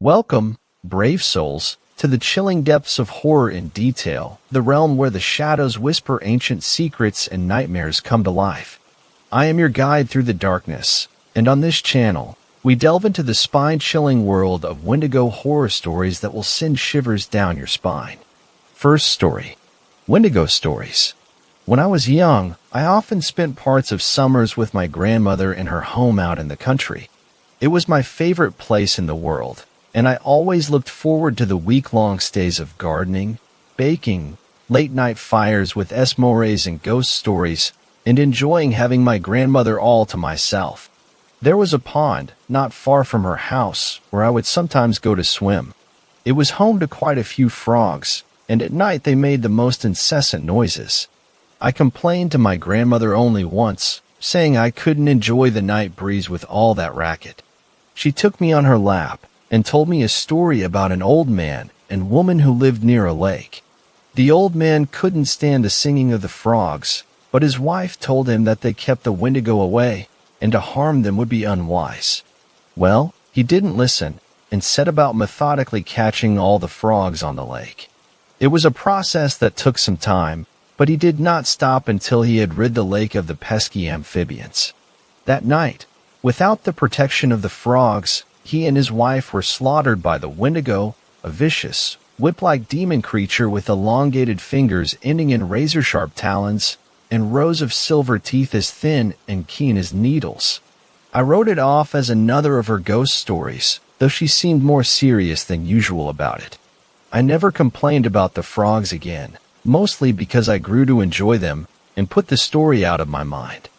Welcome, brave souls, to the chilling depths of horror in detail, the realm where the shadows whisper ancient secrets and nightmares come to life. I am your guide through the darkness, and on this channel, we delve into the spine-chilling world of Wendigo horror stories that will send shivers down your spine. First story. Wendigo stories. When I was young, I often spent parts of summers with my grandmother in her home out in the country. It was my favorite place in the world, and I always looked forward to the week-long stays of gardening, baking, late-night fires with s'mores and ghost stories, and enjoying having my grandmother all to myself. There was a pond, not far from her house, where I would sometimes go to swim. It was home to quite a few frogs, and at night they made the most incessant noises. I complained to my grandmother only once, saying I couldn't enjoy the night breeze with all that racket. She took me on her lap and told me a story about an old man and woman who lived near a lake. The old man couldn't stand the singing of the frogs, but his wife told him that they kept the Wendigo away, and to harm them would be unwise. Well, he didn't listen, and set about methodically catching all the frogs on the lake. It was a process that took some time, but he did not stop until he had rid the lake of the pesky amphibians. That night, without the protection of the frogs, he and his wife were slaughtered by the Wendigo, a vicious, whip-like demon creature with elongated fingers ending in razor-sharp talons and rows of silver teeth as thin and keen as needles. I wrote it off as another of her ghost stories, though she seemed more serious than usual about it. I never complained about the frogs again, mostly because I grew to enjoy them and put the story out of my mind.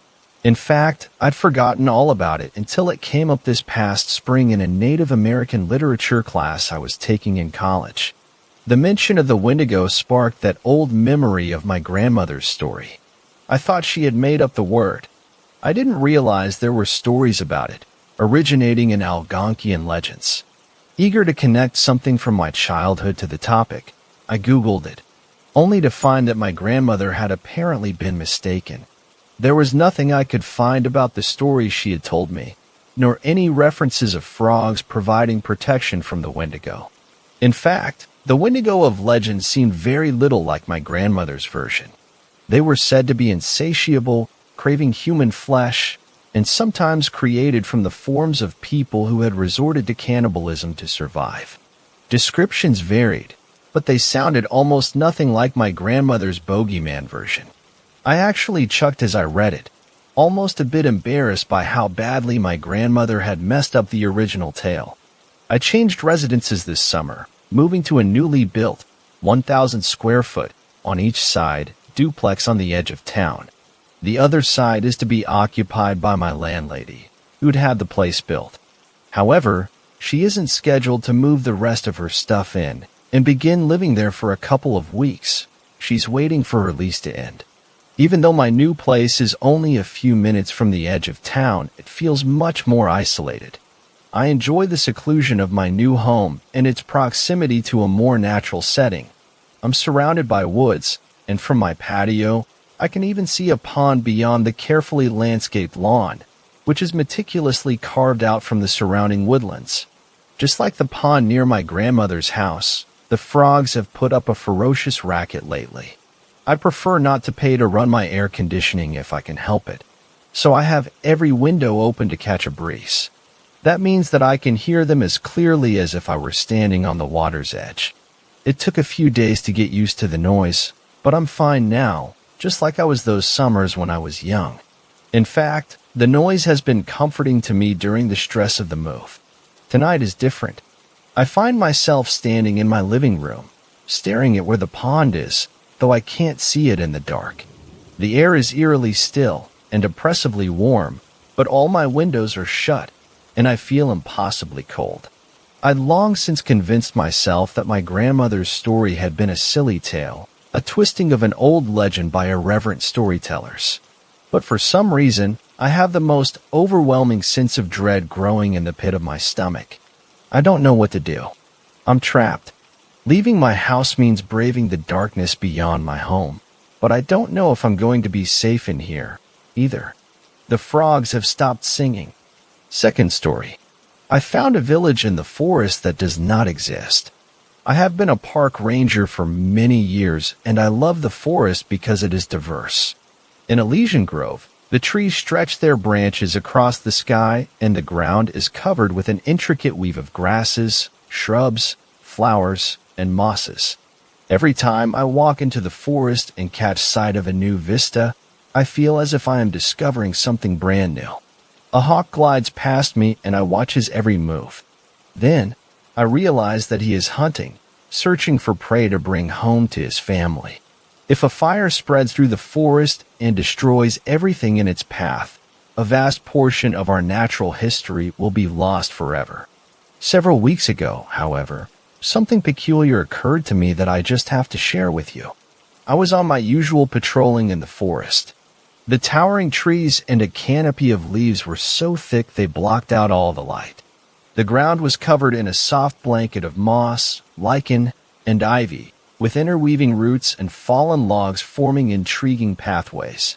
In fact, I'd forgotten all about it until it came up this past spring in a Native American literature class I was taking in college. The mention of the Wendigo sparked that old memory of my grandmother's story. I thought she had made up the word. I didn't realize there were stories about it, originating in Algonquian legends. Eager to connect something from my childhood to the topic, I Googled it, only to find that my grandmother had apparently been mistaken. There was nothing I could find about the stories she had told me, nor any references of frogs providing protection from the Wendigo. In fact, the Wendigo of legend seemed very little like my grandmother's version. They were said to be insatiable, craving human flesh, and sometimes created from the forms of people who had resorted to cannibalism to survive. Descriptions varied, but they sounded almost nothing like my grandmother's bogeyman version. I actually chucked as I read it, almost a bit embarrassed by how badly my grandmother had messed up the original tale. I changed residences this summer, moving to a newly built, 1,000 square foot, on each side, duplex on the edge of town. The other side is to be occupied by my landlady, who'd had the place built. However, she isn't scheduled to move the rest of her stuff in and begin living there for a couple of weeks. She's waiting for her lease to end. Even though my new place is only a few minutes from the edge of town, it feels much more isolated. I enjoy the seclusion of my new home and its proximity to a more natural setting. I'm surrounded by woods, and from my patio, I can even see a pond beyond the carefully landscaped lawn, which is meticulously carved out from the surrounding woodlands. Just like the pond near my grandmother's house, the frogs have put up a ferocious racket lately. I prefer not to pay to run my air conditioning if I can help it, so I have every window open to catch a breeze. That means that I can hear them as clearly as if I were standing on the water's edge. It took a few days to get used to the noise, but I'm fine now, just like I was those summers when I was young. In fact, the noise has been comforting to me during the stress of the move. Tonight is different. I find myself standing in my living room, staring at where the pond is, though I can't see it in the dark. The air is eerily still and oppressively warm, but all my windows are shut, and I feel impossibly cold. I'd long since convinced myself that my grandmother's story had been a silly tale, a twisting of an old legend by irreverent storytellers. But for some reason, I have the most overwhelming sense of dread growing in the pit of my stomach. I don't know what to do. I'm trapped. Leaving my house means braving the darkness beyond my home, but I don't know if I'm going to be safe in here, either. The frogs have stopped singing. Second story. I found a village in the forest that does not exist. I have been a park ranger for many years, and I love the forest because it is diverse. In Elysian Grove, the trees stretch their branches across the sky, and the ground is covered with an intricate weave of grasses, shrubs, flowers, and mosses. Every time I walk into the forest and catch sight of a new vista, I feel as if I am discovering something brand new. A hawk glides past me and I watch his every move. Then, I realize that he is hunting, searching for prey to bring home to his family. If a fire spreads through the forest and destroys everything in its path, a vast portion of our natural history will be lost forever. Several weeks ago, however, something peculiar occurred to me that I just have to share with you. I was on my usual patrolling in the forest. The towering trees and a canopy of leaves were so thick they blocked out all the light. The ground was covered in a soft blanket of moss, lichen, and ivy, with interweaving roots and fallen logs forming intriguing pathways.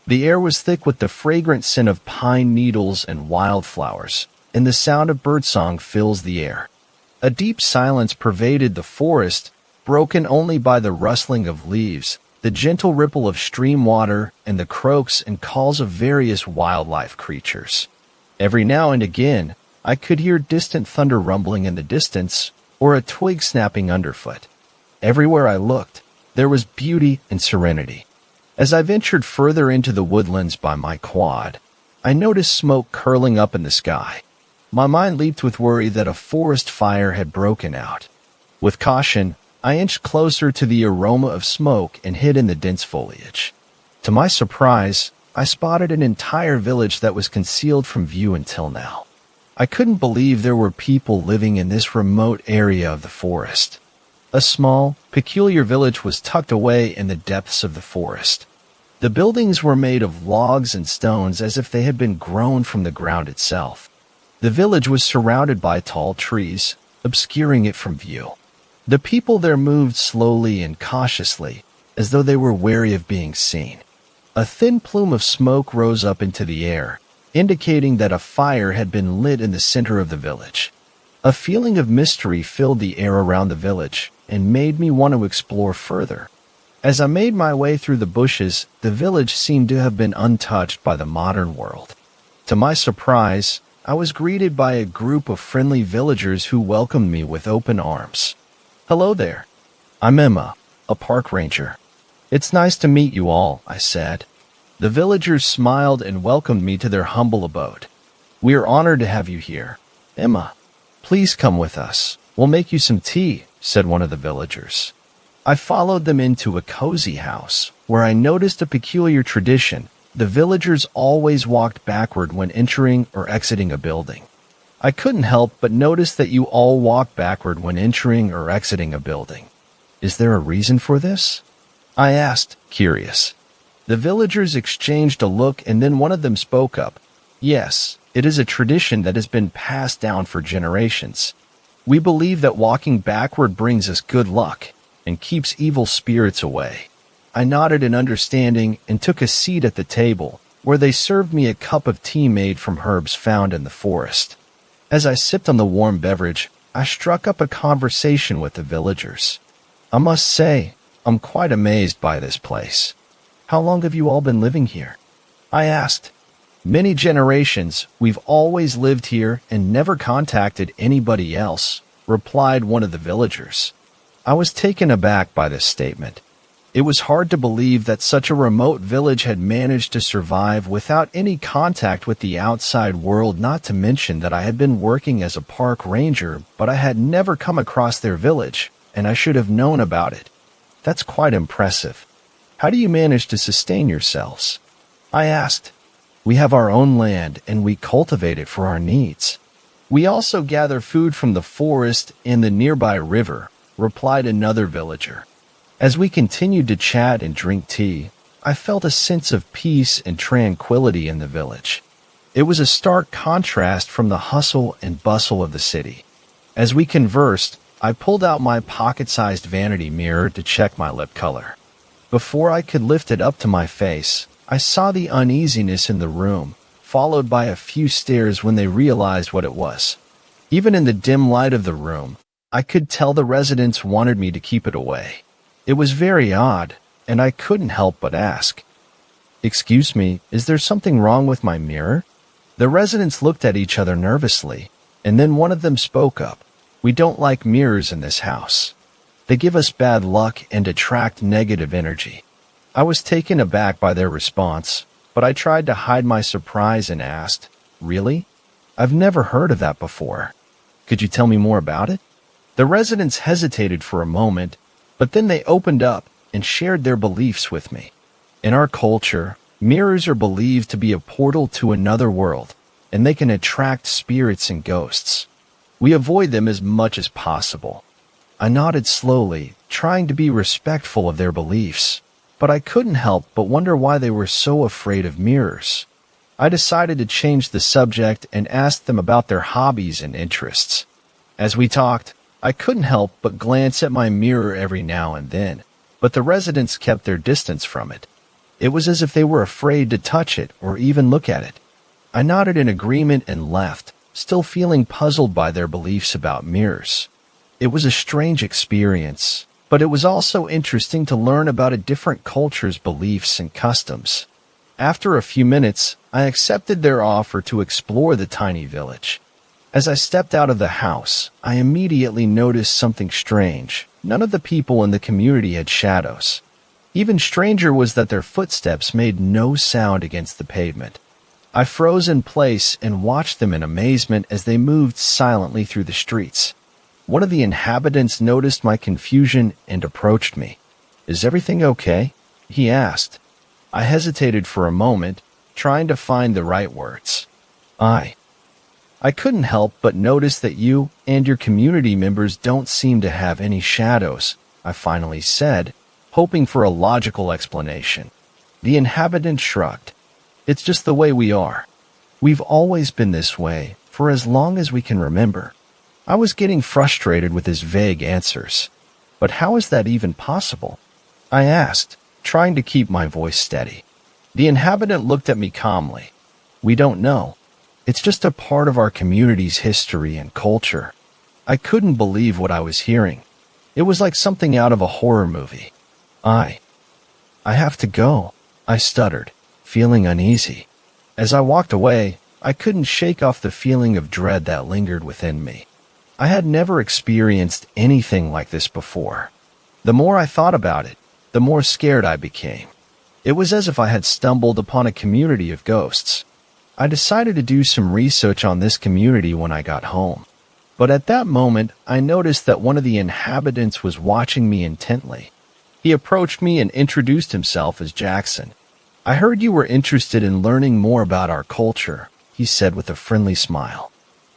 The air was thick with the fragrant scent of pine needles and wildflowers, and the sound of birdsong fills the air. A deep silence pervaded the forest, broken only by the rustling of leaves, the gentle ripple of stream water, and the croaks and calls of various wildlife creatures. Every now and again, I could hear distant thunder rumbling in the distance, or a twig snapping underfoot. Everywhere I looked, there was beauty and serenity. As I ventured further into the woodlands by my quad, I noticed smoke curling up in the sky. My mind leaped with worry that a forest fire had broken out. With caution, I inched closer to the aroma of smoke and hid in the dense foliage. To my surprise, I spotted an entire village that was concealed from view until now. I couldn't believe there were people living in this remote area of the forest. A small, peculiar village was tucked away in the depths of the forest. The buildings were made of logs and stones as if they had been grown from the ground itself. The village was surrounded by tall trees, obscuring it from view. The people there moved slowly and cautiously, as though they were wary of being seen. A thin plume of smoke rose up into the air, indicating that a fire had been lit in the center of the village. A feeling of mystery filled the air around the village and made me want to explore further. As I made my way through the bushes, the village seemed to have been untouched by the modern world. To my surprise, I was greeted by a group of friendly villagers who welcomed me with open arms. "Hello there. I'm Emma, a park ranger. It's nice to meet you all," I said. The villagers smiled and welcomed me to their humble abode. "We are honored to have you here. Emma, please come with us. We'll make you some tea," said one of the villagers. I followed them into a cozy house, where I noticed a peculiar tradition. The villagers always walked backward when entering or exiting a building. I couldn't help but notice that you all walk backward when entering or exiting a building. "Is there a reason for this?" I asked, curious. The villagers exchanged a look and then one of them spoke up. "Yes, it is a tradition that has been passed down for generations. We believe that walking backward brings us good luck and keeps evil spirits away." I nodded in understanding and took a seat at the table, where they served me a cup of tea made from herbs found in the forest. As I sipped on the warm beverage, I struck up a conversation with the villagers. "I must say, I'm quite amazed by this place. How long have you all been living here?" I asked. "Many generations. We've always lived here and never contacted anybody else," replied one of the villagers. I was taken aback by this statement. It was hard to believe that such a remote village had managed to survive without any contact with the outside world, not to mention that I had been working as a park ranger, but I had never come across their village, and I should have known about it. That's quite impressive. How do you manage to sustain yourselves?" I asked. "We have our own land and we cultivate it for our needs. We also gather food from the forest and the nearby river," replied another villager. As we continued to chat and drink tea, I felt a sense of peace and tranquility in the village. It was a stark contrast from the hustle and bustle of the city. As we conversed, I pulled out my pocket-sized vanity mirror to check my lip color. Before I could lift it up to my face, I saw the uneasiness in the room, followed by a few stares when they realized what it was. Even in the dim light of the room, I could tell the residents wanted me to keep it away. It was very odd, and I couldn't help but ask, "Excuse me, is there something wrong with my mirror?" The residents looked at each other nervously, and then one of them spoke up. "We don't like mirrors in this house. They give us bad luck and attract negative energy." I was taken aback by their response, but I tried to hide my surprise and asked, "Really? I've never heard of that before. Could you tell me more about it?" The residents hesitated for a moment, but then they opened up and shared their beliefs with me. In our culture, mirrors are believed to be a portal to another world, and they can attract spirits and ghosts. We avoid them as much as possible. I nodded slowly, trying to be respectful of their beliefs, but I couldn't help but wonder why they were so afraid of mirrors. I decided to change the subject and asked them about their hobbies and interests. As we talked, I couldn't help but glance at my mirror every now and then, but the residents kept their distance from it. It was as if they were afraid to touch it or even look at it. I nodded in agreement and left, still feeling puzzled by their beliefs about mirrors. It was a strange experience, but it was also interesting to learn about a different culture's beliefs and customs. After a few minutes, I accepted their offer to explore the tiny village. As I stepped out of the house, I immediately noticed something strange. None of the people in the community had shadows. Even stranger was that their footsteps made no sound against the pavement. I froze in place and watched them in amazement as they moved silently through the streets. One of the inhabitants noticed my confusion and approached me. "Is everything okay?" he asked. I hesitated for a moment, trying to find the right words. I couldn't help but notice that you and your community members don't seem to have any shadows," I finally said, hoping for a logical explanation. The inhabitant shrugged. "It's just the way we are. We've always been this way, for as long as we can remember." I was getting frustrated with his vague answers. "But how is that even possible?" I asked, trying to keep my voice steady. The inhabitant looked at me calmly. "We don't know. It's just a part of our community's history and culture." I couldn't believe what I was hearing. It was like something out of a horror movie. I have to go," I stuttered, feeling uneasy. As I walked away, I couldn't shake off the feeling of dread that lingered within me. I had never experienced anything like this before. The more I thought about it, the more scared I became. It was as if I had stumbled upon a community of ghosts. I decided to do some research on this community when I got home. But at that moment, I noticed that one of the inhabitants was watching me intently. He approached me and introduced himself as Jackson. "I heard you were interested in learning more about our culture," he said with a friendly smile.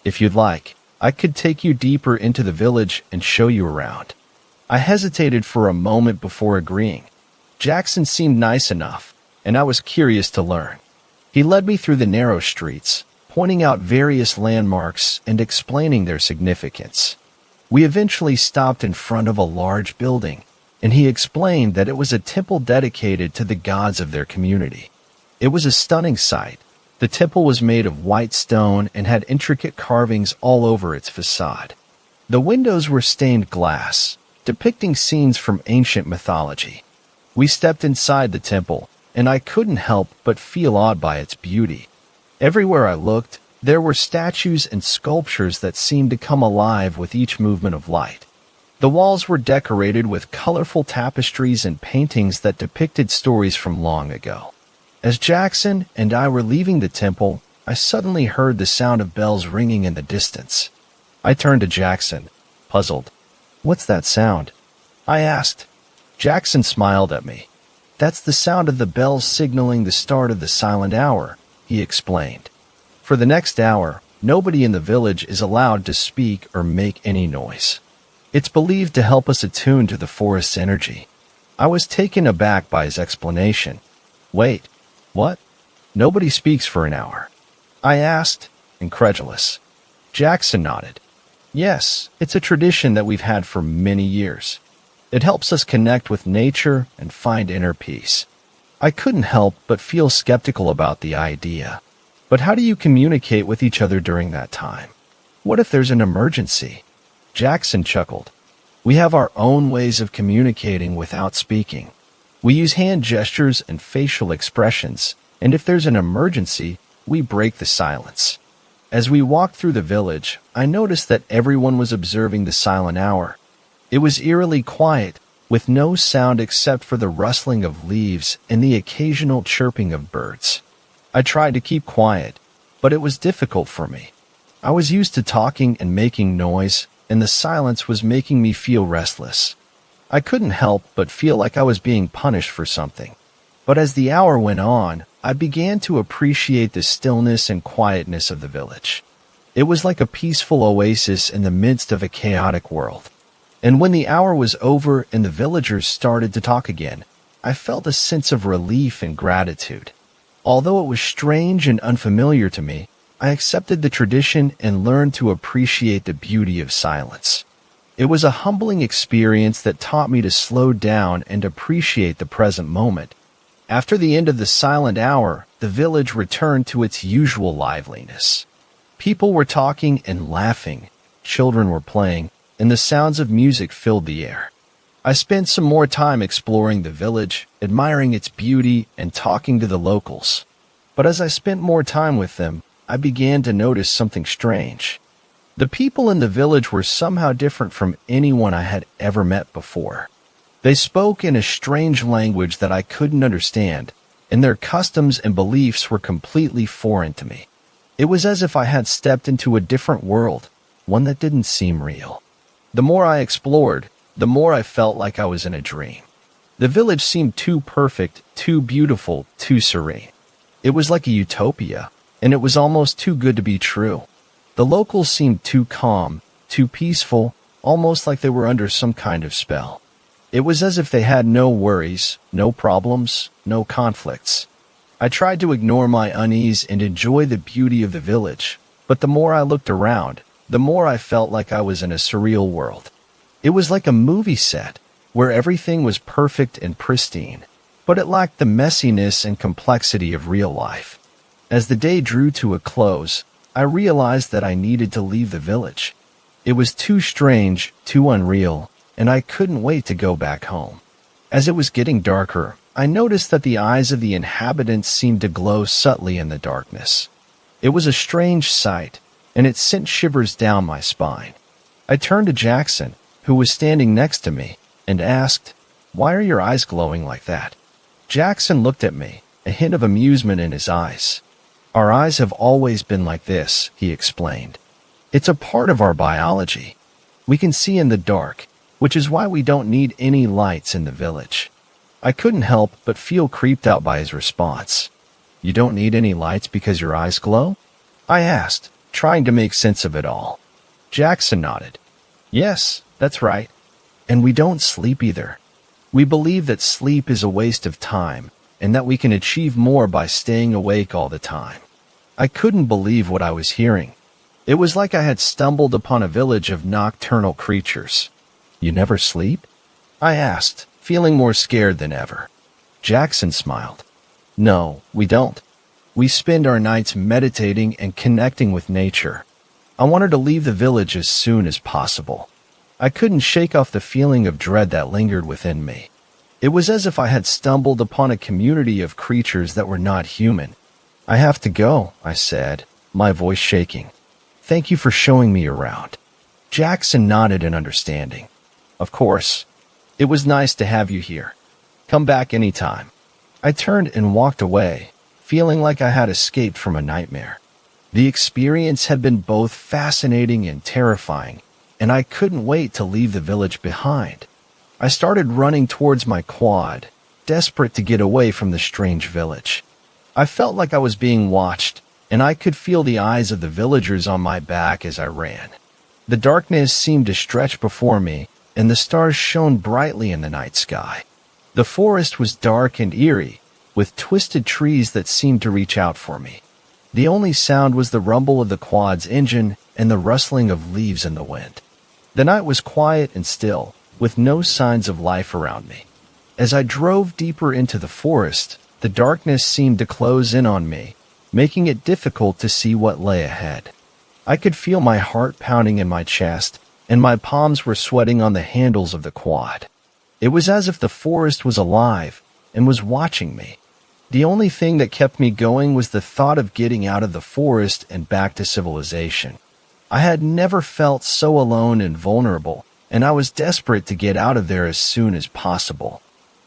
"If you'd like, I could take you deeper into the village and show you around." I hesitated for a moment before agreeing. Jackson seemed nice enough, and I was curious to learn. He led me through the narrow streets, pointing out various landmarks and explaining their significance. We eventually stopped in front of a large building, and he explained that it was a temple dedicated to the gods of their community. It was a stunning sight. The temple was made of white stone and had intricate carvings all over its facade. The windows were stained glass, depicting scenes from ancient mythology. We stepped inside the temple, and I couldn't help but feel awed by its beauty. Everywhere I looked, there were statues and sculptures that seemed to come alive with each movement of light. The walls were decorated with colorful tapestries and paintings that depicted stories from long ago. As Jackson and I were leaving the temple, I suddenly heard the sound of bells ringing in the distance. I turned to Jackson, puzzled. "What's that sound?" I asked. Jackson smiled at me. "That's the sound of the bells signaling the start of the silent hour," he explained. "For the next hour, nobody in the village is allowed to speak or make any noise. It's believed to help us attune to the forest's energy." I was taken aback by his explanation. "Wait, what? Nobody speaks for an hour?" I asked, incredulous. Jackson nodded. "Yes, it's a tradition that we've had for many years. It helps us connect with nature and find inner peace." I couldn't help but feel skeptical about the idea. But how do you communicate with each other during that time? What if there's an emergency? Jackson chuckled. We have our own ways of communicating without speaking. We use hand gestures and facial expressions, and if there's an emergency, we break the silence. As we walked through the village, I noticed that everyone was observing the silent hour. It was eerily quiet, with no sound except for the rustling of leaves and the occasional chirping of birds. I tried to keep quiet, but it was difficult for me. I was used to talking and making noise, and the silence was making me feel restless. I couldn't help but feel like I was being punished for something. But as the hour went on, I began to appreciate the stillness and quietness of the village. It was like a peaceful oasis in the midst of a chaotic world. And when the hour was over and the villagers started to talk again, I felt a sense of relief and gratitude. Although it was strange and unfamiliar to me, I accepted the tradition and learned to appreciate the beauty of silence. It was a humbling experience that taught me to slow down and appreciate the present moment. After the end of the silent hour, the village returned to its usual liveliness. People were talking and laughing, children were playing, and the sounds of music filled the air. I spent some more time exploring the village, admiring its beauty and talking to the locals. But as I spent more time with them, I began to notice something strange. The people in the village were somehow different from anyone I had ever met before. They spoke in a strange language that I couldn't understand, and their customs and beliefs were completely foreign to me. It was as if I had stepped into a different world, one that didn't seem real. The more I explored, the more I felt like I was in a dream. The village seemed too perfect, too beautiful, too serene. It was like a utopia, and it was almost too good to be true. The locals seemed too calm, too peaceful, almost like they were under some kind of spell. It was as if they had no worries, no problems, no conflicts. I tried to ignore my unease and enjoy the beauty of the village, but the more I looked around, the more I felt like I was in a surreal world. It was like a movie set, where everything was perfect and pristine, but it lacked the messiness and complexity of real life. As the day drew to a close, I realized that I needed to leave the village. It was too strange, too unreal, and I couldn't wait to go back home. As it was getting darker, I noticed that the eyes of the inhabitants seemed to glow subtly in the darkness. It was a strange sight, and it sent shivers down my spine. I turned to Jackson, who was standing next to me, and asked, "Why are your eyes glowing like that?" Jackson looked at me, a hint of amusement in his eyes. "Our eyes have always been like this," he explained. "It's a part of our biology. We can see in the dark, which is why we don't need any lights in the village." I couldn't help but feel creeped out by his response. "You don't need any lights because your eyes glow?" I asked, trying to make sense of it all. Jackson nodded. "Yes, that's right. And we don't sleep either. We believe that sleep is a waste of time and that we can achieve more by staying awake all the time." I couldn't believe what I was hearing. It was like I had stumbled upon a village of nocturnal creatures. "You never sleep?" I asked, feeling more scared than ever. Jackson smiled. "No, we don't. We spend our nights meditating and connecting with nature. I wanted to leave the village as soon as possible." I couldn't shake off the feeling of dread that lingered within me. It was as if I had stumbled upon a community of creatures that were not human. "I have to go," I said, my voice shaking. "Thank you for showing me around." Jackson nodded in understanding. "Of course. It was nice to have you here. Come back anytime." I turned and walked away, feeling like I had escaped from a nightmare. The experience had been both fascinating and terrifying, and I couldn't wait to leave the village behind. I started running towards my quad, desperate to get away from the strange village. I felt like I was being watched, and I could feel the eyes of the villagers on my back as I ran. The darkness seemed to stretch before me, and the stars shone brightly in the night sky. The forest was dark and eerie, with twisted trees that seemed to reach out for me. The only sound was the rumble of the quad's engine and the rustling of leaves in the wind. The night was quiet and still, with no signs of life around me. As I drove deeper into the forest, the darkness seemed to close in on me, making it difficult to see what lay ahead. I could feel my heart pounding in my chest, and my palms were sweating on the handles of the quad. It was as if the forest was alive and was watching me. The only thing that kept me going was the thought of getting out of the forest and back to civilization. I had never felt so alone and vulnerable, and I was desperate to get out of there as soon as possible.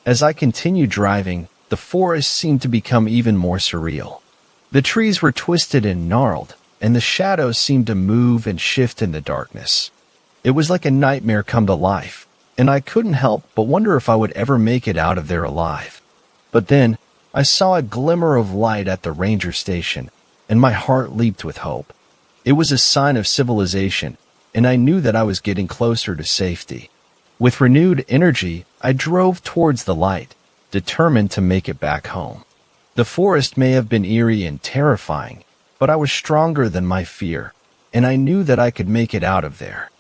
As I continued driving, the forest seemed to become even more surreal. The trees were twisted and gnarled, and the shadows seemed to move and shift in the darkness. It was like a nightmare come to life, and I couldn't help but wonder if I would ever make it out of there alive. But then, I saw a glimmer of light at the ranger station, and my heart leaped with hope. It was a sign of civilization, and I knew that I was getting closer to safety. With renewed energy, I drove towards the light, determined to make it back home. The forest may have been eerie and terrifying, but I was stronger than my fear, and I knew that I could make it out of there.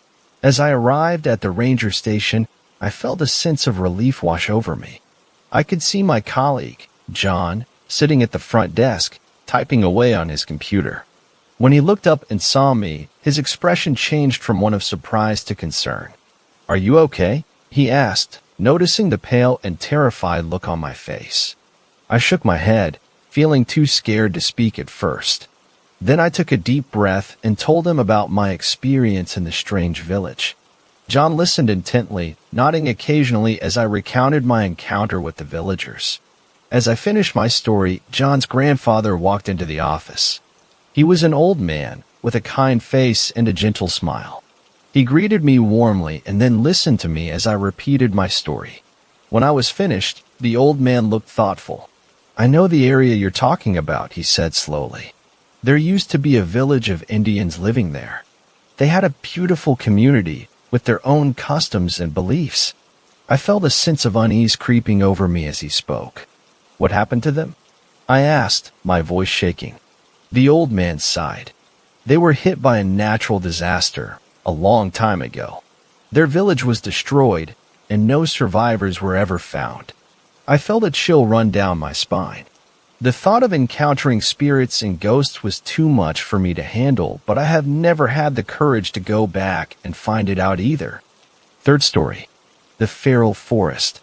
As I arrived at the ranger station, I felt a sense of relief wash over me. I could see my colleague, John, sitting at the front desk, typing away on his computer. When he looked up and saw me, his expression changed from one of surprise to concern. "Are you okay?" he asked, noticing the pale and terrified look on my face. I shook my head, feeling too scared to speak at first. Then I took a deep breath and told him about my experience in the strange village. John listened intently, nodding occasionally as I recounted my encounter with the villagers. As I finished my story, John's grandfather walked into the office. He was an old man, with a kind face and a gentle smile. He greeted me warmly and then listened to me as I repeated my story. When I was finished, the old man looked thoughtful. "I know the area you're talking about," he said slowly. "There used to be a village of Indians living there. They had a beautiful community with their own customs and beliefs." I felt a sense of unease creeping over me as he spoke. "What happened to them?" I asked, my voice shaking. The old man sighed. "They were hit by a natural disaster a long time ago. Their village was destroyed, and no survivors were ever found." I felt a chill run down my spine. The thought of encountering spirits and ghosts was too much for me to handle, but I have never had the courage to go back and find it out either. Third story. The Feral Forest.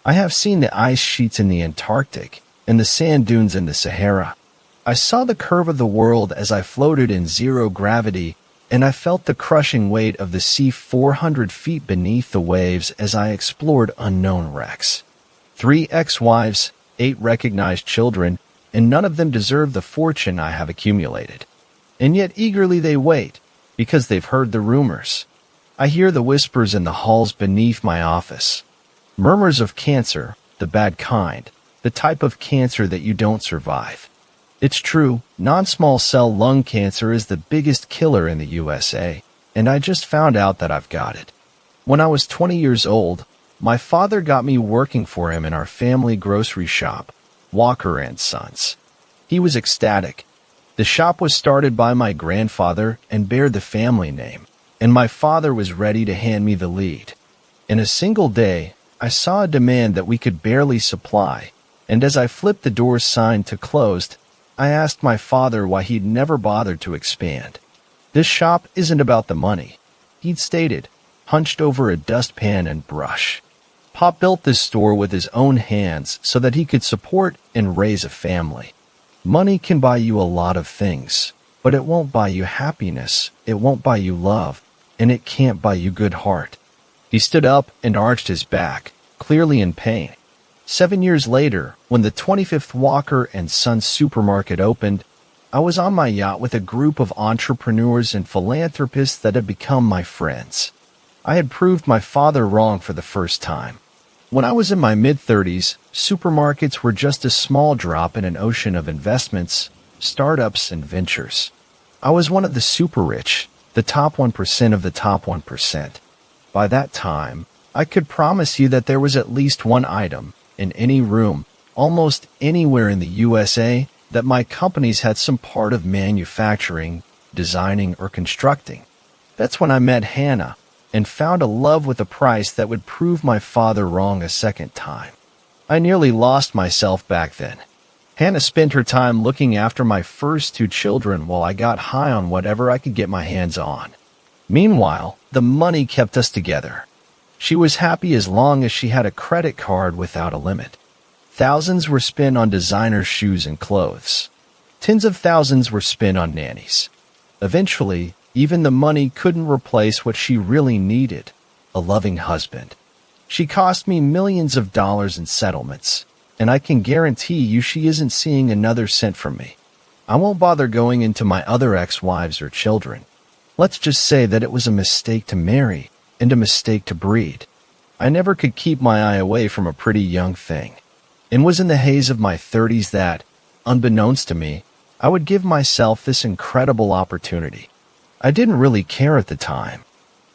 I have seen the ice sheets in the Antarctic and the sand dunes in the Sahara. I saw the curve of the world as I floated in zero gravity, and I felt the crushing weight of the sea 400 feet beneath the waves as I explored unknown wrecks. 3 ex-wives, 8 recognized children, and none of them deserve the fortune I have accumulated. And yet eagerly they wait, because they've heard the rumors. I hear the whispers in the halls beneath my office. Murmurs of cancer, the bad kind, the type of cancer that you don't survive. It's true, non-small cell lung cancer is the biggest killer in the USA, and I just found out that I've got it. When I was 20 years old, my father got me working for him in our family grocery shop, Walker and Sons. He was ecstatic. The shop was started by my grandfather and bared the family name, and my father was ready to hand me the lead. In a single day, I saw a demand that we could barely supply, and as I flipped the door's sign to closed, I asked my father why he'd never bothered to expand. "This shop isn't about the money," he'd stated, hunched over a dustpan and brush. Pop built this store with his own hands so that he could support and raise a family. Money can buy you a lot of things, but it won't buy you happiness, it won't buy you love, and it can't buy you good heart. He stood up and arched his back, clearly in pain. 7 years later, when the 25th Walker and Sons supermarket opened, I was on my yacht with a group of entrepreneurs and philanthropists that had become my friends. I had proved my father wrong for the first time. When I was in my mid-30s, supermarkets were just a small drop in an ocean of investments, startups, and ventures. I was one of the super rich, the top 1% of the top 1%. By that time, I could promise you that there was at least one item, in any room, almost anywhere in the USA, that my companies had some part of manufacturing, designing, or constructing. That's when I met Hannah, and found a love with a price that would prove my father wrong a second time. I nearly lost myself back then. Hannah spent her time looking after my first two children while I got high on whatever I could get my hands on. Meanwhile, the money kept us together. She was happy as long as she had a credit card without a limit. Thousands were spent on designer shoes and clothes. Tens of thousands were spent on nannies. Eventually, even the money couldn't replace what she really needed, a loving husband. She cost me millions of dollars in settlements, and I can guarantee you she isn't seeing another cent from me. I won't bother going into my other ex-wives or children. Let's just say that it was a mistake to marry and a mistake to breed. I never could keep my eye away from a pretty young thing. It was in the haze of my 30s that, unbeknownst to me, I would give myself this incredible opportunity. I didn't really care at the time.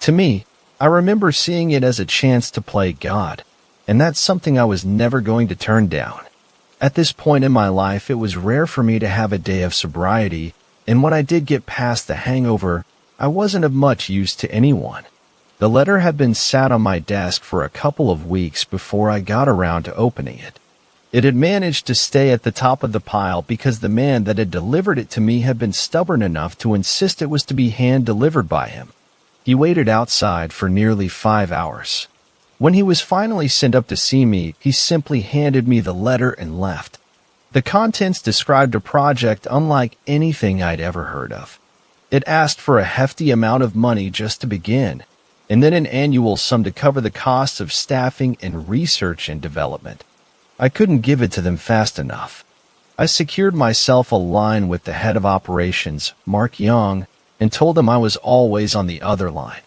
To me, I remember seeing it as a chance to play God, and that's something I was never going to turn down. At this point in my life, it was rare for me to have a day of sobriety, and when I did get past the hangover, I wasn't of much use to anyone. The letter had been sat on my desk for a couple of weeks before I got around to opening it. It had managed to stay at the top of the pile because the man that had delivered it to me had been stubborn enough to insist it was to be hand-delivered by him. He waited outside for nearly 5 hours. When he was finally sent up to see me, he simply handed me the letter and left. The contents described a project unlike anything I'd ever heard of. It asked for a hefty amount of money just to begin, and then an annual sum to cover the costs of staffing and research and development. I couldn't give it to them fast enough. I secured myself a line with the head of operations, Mark Young, and told him I was always on the other line.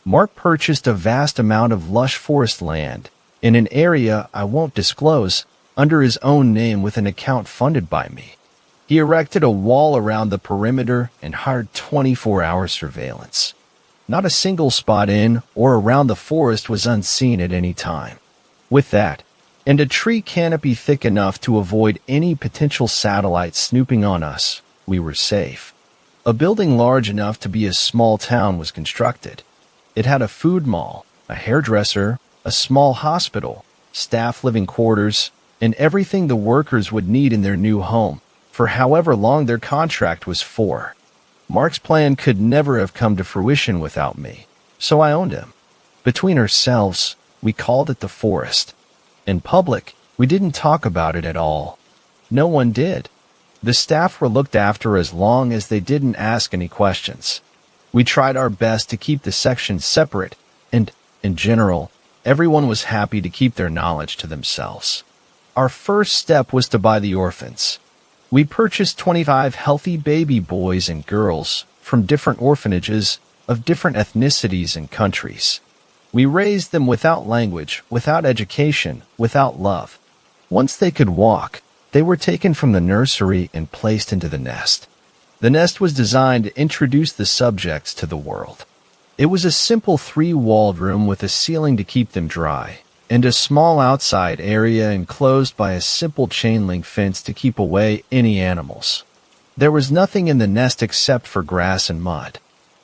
Mark purchased a vast amount of lush forest land in an area I won't disclose under his own name with an account funded by me. He erected a wall around the perimeter and hired 24-hour surveillance. Not a single spot in or around the forest was unseen at any time. With that, and a tree canopy thick enough to avoid any potential satellites snooping on us, we were safe. A building large enough to be a small town was constructed. It had a food mall, a hairdresser, a small hospital, staff living quarters, and everything the workers would need in their new home, for however long their contract was for. Mark's plan could never have come to fruition without me, so I owned him. Between ourselves, we called it the forest. In public, we didn't talk about it at all. No one did. The staff were looked after as long as they didn't ask any questions. We tried our best to keep the sections separate, and, in general, everyone was happy to keep their knowledge to themselves. Our first step was to buy the orphans. We purchased 25 healthy baby boys and girls from different orphanages of different ethnicities and countries. We raised them without language, without education, without love. Once they could walk, they were taken from the nursery and placed into the nest. The nest was designed to introduce the subjects to the world. It was a simple 3-walled room with a ceiling to keep them dry, and a small outside area enclosed by a simple chain-link fence to keep away any animals. There was nothing in the nest except for grass and mud.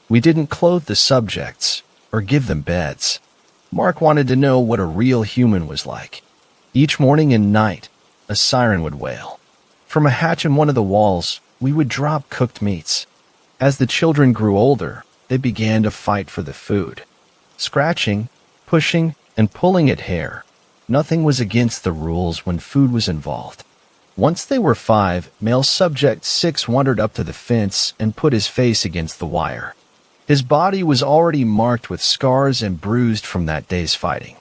We didn't clothe the subjects or give them beds. Mark wanted to know what a real human was like. Each morning and night, a siren would wail. From a hatch in one of the walls, we would drop cooked meats. As the children grew older, they began to fight for the food. Scratching, pushing, and pulling at hair. Nothing was against the rules when food was involved. Once they were 5, male subject 6 wandered up to the fence and put his face against the wire. His body was already marked with scars and bruised from that day's fighting.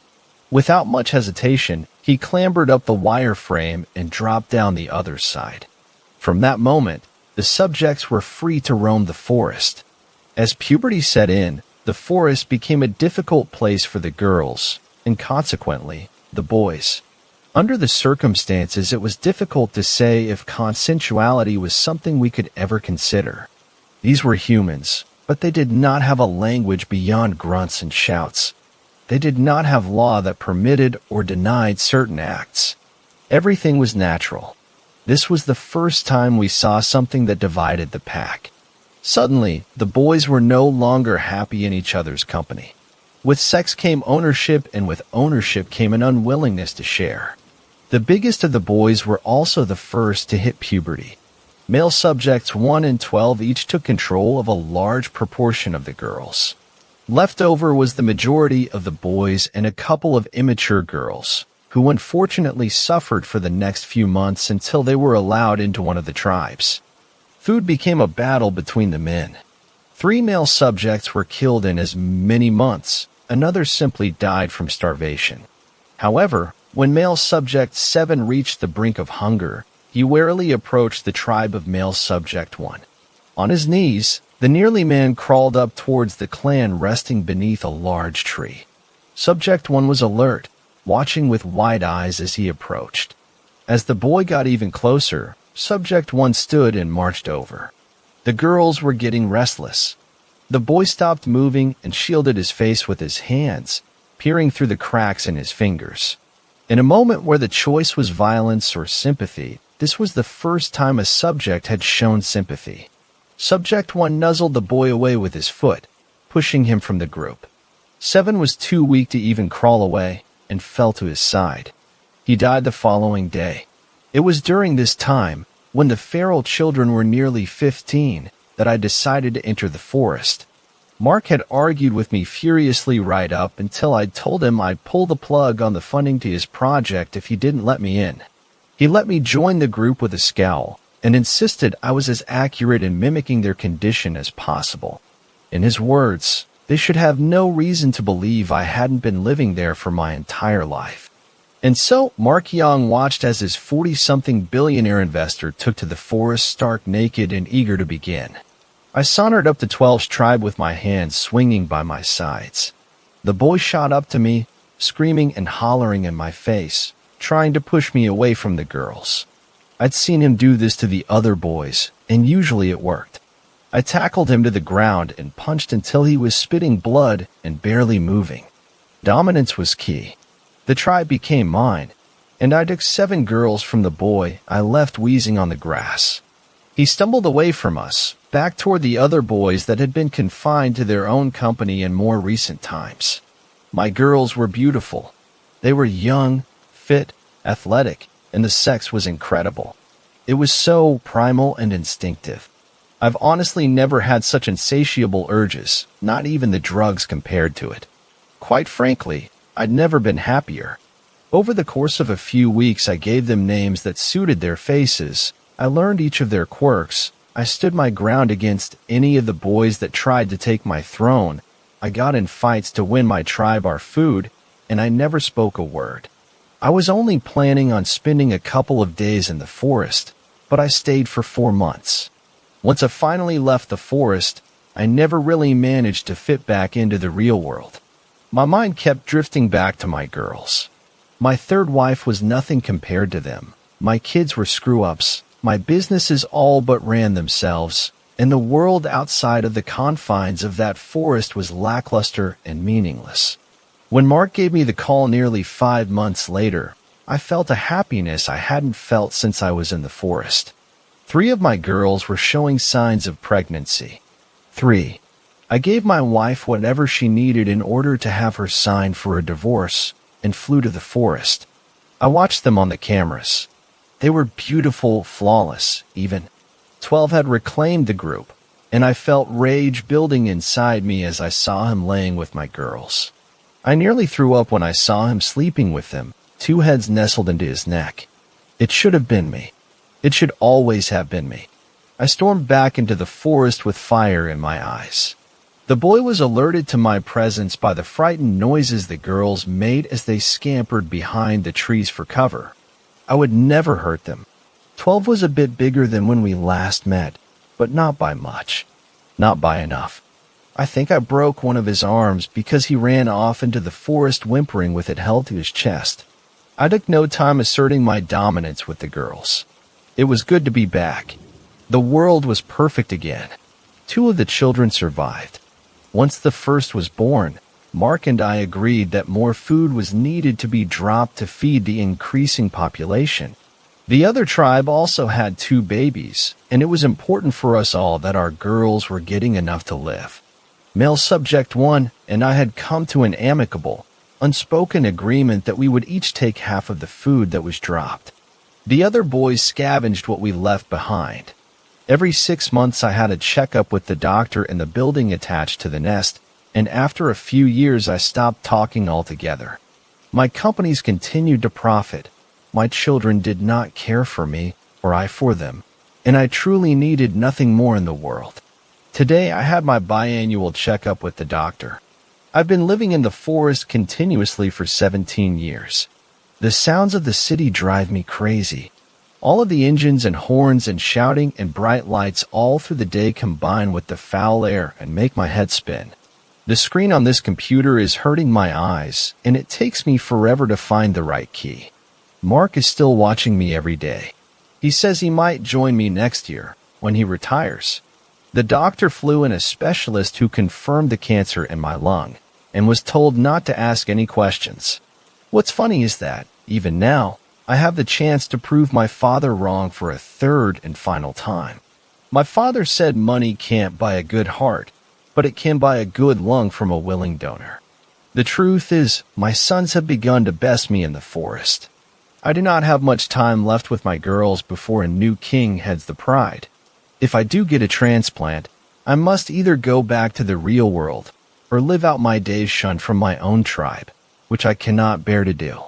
Without much hesitation, he clambered up the wire frame and dropped down the other side. From that moment, the subjects were free to roam the forest. As puberty set in, the forest became a difficult place for the girls, and consequently, the boys. Under the circumstances, it was difficult to say if consensuality was something we could ever consider. These were humans, but they did not have a language beyond grunts and shouts. They did not have law that permitted or denied certain acts. Everything was natural. This was the first time we saw something that divided the pack. Suddenly, the boys were no longer happy in each other's company. With sex came ownership, and with ownership came an unwillingness to share. The biggest of the boys were also the first to hit puberty. Male subjects 1 and 12 each took control of a large proportion of the girls. Left over was the majority of the boys and a couple of immature girls, who unfortunately suffered for the next few months until they were allowed into one of the tribes. Food became a battle between the men. 3 male subjects were killed in as many months. Another simply died from starvation. However, when male subject 7 reached the brink of hunger, he warily approached the tribe of male subject 1. On his knees, the nearly man crawled up towards the clan resting beneath a large tree. Subject 1 was alert, watching with wide eyes as he approached. As the boy got even closer, Subject 1 stood and marched over. The girls were getting restless. The boy stopped moving and shielded his face with his hands, peering through the cracks in his fingers. In a moment where the choice was violence or sympathy, this was the first time a subject had shown sympathy. Subject 1 nuzzled the boy away with his foot, pushing him from the group. 7 was too weak to even crawl away and fell to his side. He died the following day. It was during this time, when the feral children were nearly 15, that I decided to enter the forest. Mark had argued with me furiously right up until I told him I'd pull the plug on the funding to his project if he didn't let me in. He let me join the group with a scowl and insisted I was as accurate in mimicking their condition as possible. In his words, they should have no reason to believe I hadn't been living there for my entire life. And so, Mark Young watched as his 40-something billionaire investor took to the forest stark naked and eager to begin. I sauntered up to 12's tribe with my hands swinging by my sides. The boy shot up to me, screaming and hollering in my face, trying to push me away from the girls. I'd seen him do this to the other boys, and usually it worked. I tackled him to the ground and punched until he was spitting blood and barely moving. Dominance was key. The tribe became mine, and I took 7 girls from the boy I left wheezing on the grass. He stumbled away from us, back toward the other boys that had been confined to their own company in more recent times. My girls were beautiful. They were young, fit, athletic, and the sex was incredible. It was so primal and instinctive. I've honestly never had such insatiable urges, not even the drugs compared to it. Quite frankly, I'd never been happier. Over the course of a few weeks, I gave them names that suited their faces. I learned each of their quirks. I stood my ground against any of the boys that tried to take my throne. I got in fights to win my tribe our food, and I never spoke a word. I was only planning on spending a couple of days in the forest, but I stayed for 4 months. Once I finally left the forest, I never really managed to fit back into the real world. My mind kept drifting back to my girls. My third wife was nothing compared to them. My kids were screw-ups. My businesses all but ran themselves, and the world outside of the confines of that forest was lackluster and meaningless. When Mark gave me the call nearly 5 months later, I felt a happiness I hadn't felt since I was in the forest. 3 of my girls were showing signs of pregnancy. 3. I gave my wife whatever she needed in order to have her sign for a divorce and flew to the forest. I watched them on the cameras. They were beautiful, flawless, even. 12 had reclaimed the group, and I felt rage building inside me as I saw him laying with my girls. I nearly threw up when I saw him sleeping with them, 2 heads nestled into his neck. It should have been me. It should always have been me. I stormed back into the forest with fire in my eyes. The boy was alerted to my presence by the frightened noises the girls made as they scampered behind the trees for cover. I would never hurt them. 12 was a bit bigger than when we last met, but not by much. Not by enough. I think I broke one of his arms because he ran off into the forest whimpering with it held to his chest. I took no time asserting my dominance with the girls. It was good to be back. The world was perfect again. 2 of the children survived. Once the first was born, Mark and I agreed that more food was needed to be dropped to feed the increasing population. The other tribe also had 2 babies, and it was important for us all that our girls were getting enough to live. Male subject 1 and I had come to an amicable, unspoken agreement that we would each take half of the food that was dropped. The other boys scavenged what we left behind. Every 6 months I had a checkup with the doctor in the building attached to the nest, and after a few years I stopped talking altogether. My companies continued to profit. My children did not care for me, or I for them, and I truly needed nothing more in the world. Today I had my biannual checkup with the doctor. I've been living in the forest continuously for 17 years. The sounds of the city drive me crazy. All of the engines and horns and shouting and bright lights all through the day combine with the foul air and make my head spin. The screen on this computer is hurting my eyes, and it takes me forever to find the right key. Mark is still watching me every day. He says he might join me next year, when he retires. The doctor flew in a specialist who confirmed the cancer in my lung, and was told not to ask any questions. What's funny is that, even now, I have the chance to prove my father wrong for a third and final time. My father said money can't buy a good heart, but it can buy a good lung from a willing donor. The truth is, my sons have begun to best me in the forest. I do not have much time left with my girls before a new king heads the pride. If I do get a transplant, I must either go back to the real world or live out my days shunned from my own tribe, which I cannot bear to do.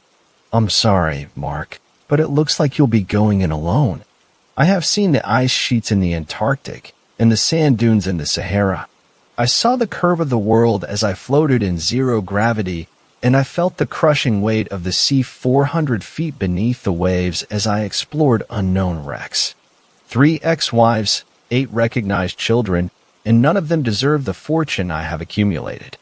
I'm sorry, Mark, but it looks like you'll be going in alone. I have seen the ice sheets in the Antarctic and the sand dunes in the Sahara. I saw the curve of the world as I floated in zero gravity, and I felt the crushing weight of the sea 400 feet beneath the waves as I explored unknown wrecks. 3 ex-wives, 8 recognized children, and none of them deserve the fortune I have accumulated.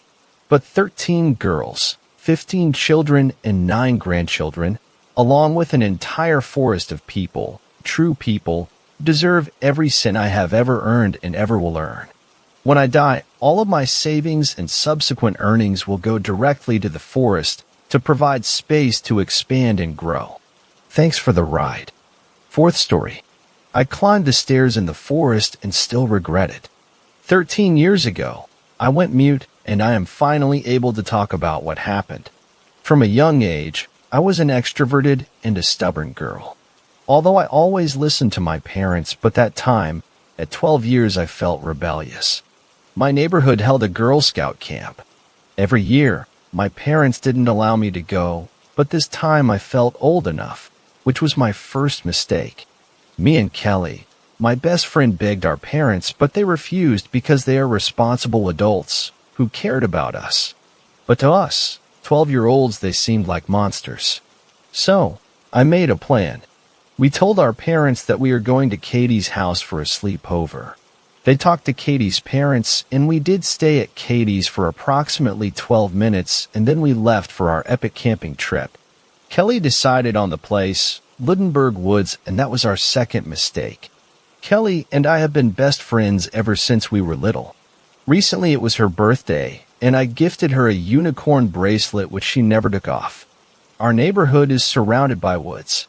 But 13 girls, 15 children, and 9 grandchildren, along with an entire forest of people, true people, deserve every cent I have ever earned and ever will earn. When I die, all of my savings and subsequent earnings will go directly to the forest to provide space to expand and grow. Thanks for the ride. 4th story. I climbed the stairs in the forest and still regret it. 13 years ago, I went mute, and I am finally able to talk about what happened. From a young age, I was an extroverted and a stubborn girl. Although I always listened to my parents, but that time, at 12 years, I felt rebellious. My neighborhood held a Girl Scout camp. Every year, my parents didn't allow me to go, but this time I felt old enough, which was my first mistake. Me and Kelly, my best friend, begged our parents, but they refused because they are responsible adults who cared about us. But to us, 12-year-olds, they seemed like monsters. So, I made a plan. We told our parents that we are going to Katie's house for a sleepover. They talked to Katie's parents, and we did stay at Katie's for approximately 12 minutes, and then we left for our epic camping trip. Kelly decided on the place, Lindenberg Woods, and that was our second mistake. Kelly and I have been best friends ever since we were little. Recently it was her birthday, and I gifted her a unicorn bracelet which she never took off. Our neighborhood is surrounded by woods.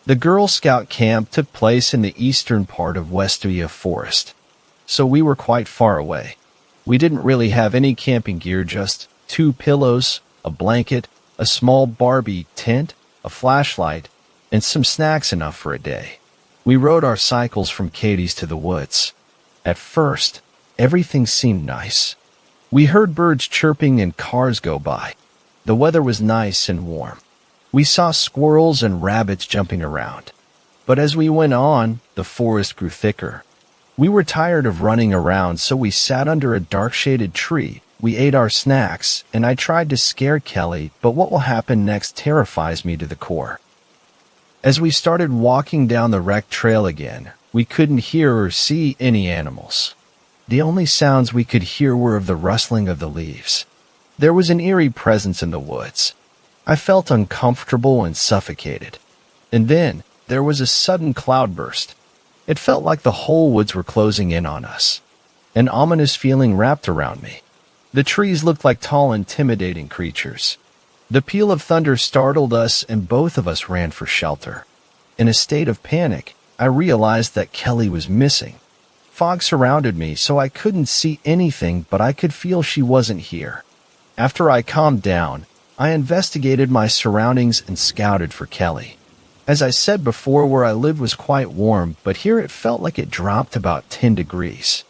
The Girl Scout camp took place in the eastern part of Westvia Forest, so we were quite far away. We didn't really have any camping gear, just 2 pillows, a blanket, a small Barbie tent, a flashlight, and some snacks enough for a day. We rode our cycles from Katie's to the woods. At first, everything seemed nice. We heard birds chirping and cars go by. The weather was nice and warm. We saw squirrels and rabbits jumping around. But as we went on, the forest grew thicker. We were tired of running around, so we sat under a dark-shaded tree. We ate our snacks, and I tried to scare Kelly, but what will happen next terrifies me to the core. As we started walking down the wrecked trail again, we couldn't hear or see any animals. The only sounds we could hear were of the rustling of the leaves. There was an eerie presence in the woods. I felt uncomfortable and suffocated. And then there was a sudden cloudburst. It felt like the whole woods were closing in on us. An ominous feeling wrapped around me. The trees looked like tall, intimidating creatures. The peal of thunder startled us, and both of us ran for shelter. In a state of panic, I realized that Kelly was missing. Fog surrounded me, so I couldn't see anything, but I could feel she wasn't here. After I calmed down, I investigated my surroundings and scouted for Kelly. As I said before, where I lived was quite warm, but here it felt like it dropped about 10 degrees.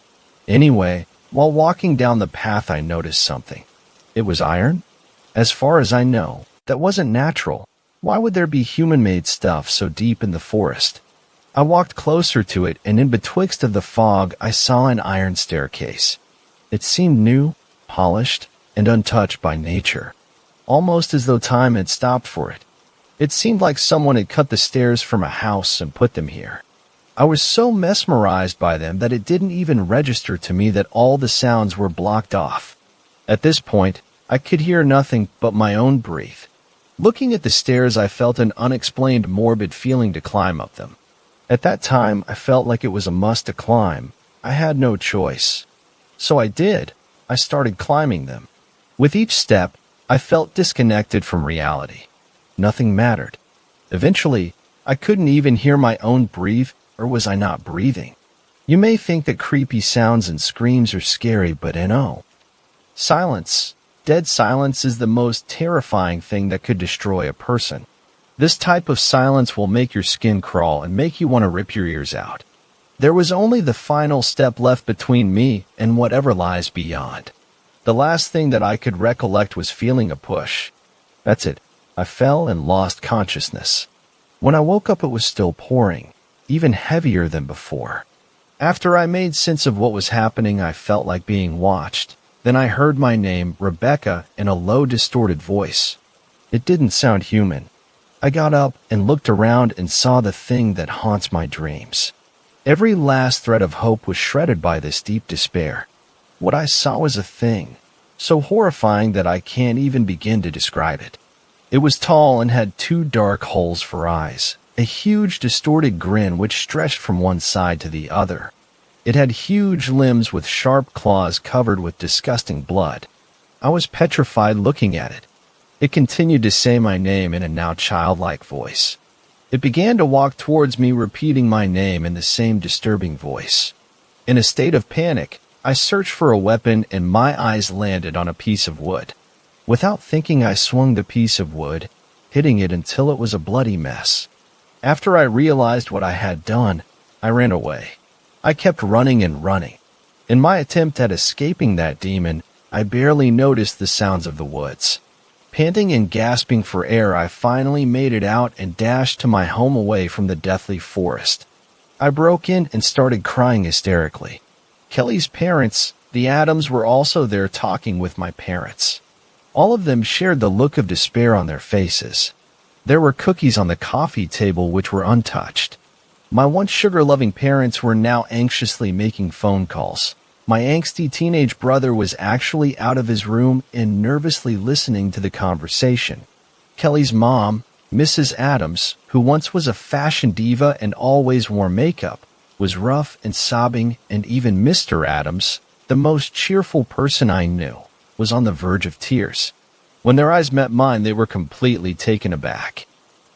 Anyway, while walking down the path, I noticed something. It was iron? As far as I know, that wasn't natural. Why would there be human-made stuff so deep in the forest? I walked closer to it, and in betwixt of the fog, I saw an iron staircase. It seemed new, polished, and untouched by nature, almost as though time had stopped for it. It seemed like someone had cut the stairs from a house and put them here. I was so mesmerized by them that it didn't even register to me that all the sounds were blocked off. At this point, I could hear nothing but my own breath. Looking at the stairs, I felt an unexplained morbid feeling to climb up them. At that time, I felt like it was a must to climb. I had no choice. So I did. I started climbing them. With each step, I felt disconnected from reality. Nothing mattered. Eventually, I couldn't even hear my own breathe, or was I not breathing? You may think that creepy sounds and screams are scary, but no. Silence. Dead silence is the most terrifying thing that could destroy a person. This type of silence will make your skin crawl and make you want to rip your ears out. There was only the final step left between me and whatever lies beyond. The last thing that I could recollect was feeling a push. That's it. I fell and lost consciousness. When I woke up, it was still pouring, even heavier than before. After I made sense of what was happening, I felt like being watched. Then I heard my name, Rebecca, in a low, distorted voice. It didn't sound human. I got up and looked around and saw the thing that haunts my dreams. Every last thread of hope was shredded by this deep despair. What I saw was a thing, so horrifying that I can't even begin to describe it. It was tall and had 2 dark holes for eyes, a huge distorted grin which stretched from one side to the other. It had huge limbs with sharp claws covered with disgusting blood. I was petrified looking at it. It continued to say my name in a now childlike voice. It began to walk towards me, repeating my name in the same disturbing voice. In a state of panic, I searched for a weapon and my eyes landed on a piece of wood. Without thinking, I swung the piece of wood, hitting it until it was a bloody mess. After I realized what I had done, I ran away. I kept running and running. In my attempt at escaping that demon, I barely noticed the sounds of the woods. Panting and gasping for air, I finally made it out and dashed to my home away from the deathly forest. I broke in and started crying hysterically. Kelly's parents, the Adams, were also there talking with my parents. All of them shared the look of despair on their faces. There were cookies on the coffee table which were untouched. My once sugar-loving parents were now anxiously making phone calls. My angsty teenage brother was actually out of his room and nervously listening to the conversation. Kelly's mom, Mrs. Adams, who once was a fashion diva and always wore makeup, was rough and sobbing, and even Mr. Adams, the most cheerful person I knew, was on the verge of tears. When their eyes met mine, they were completely taken aback.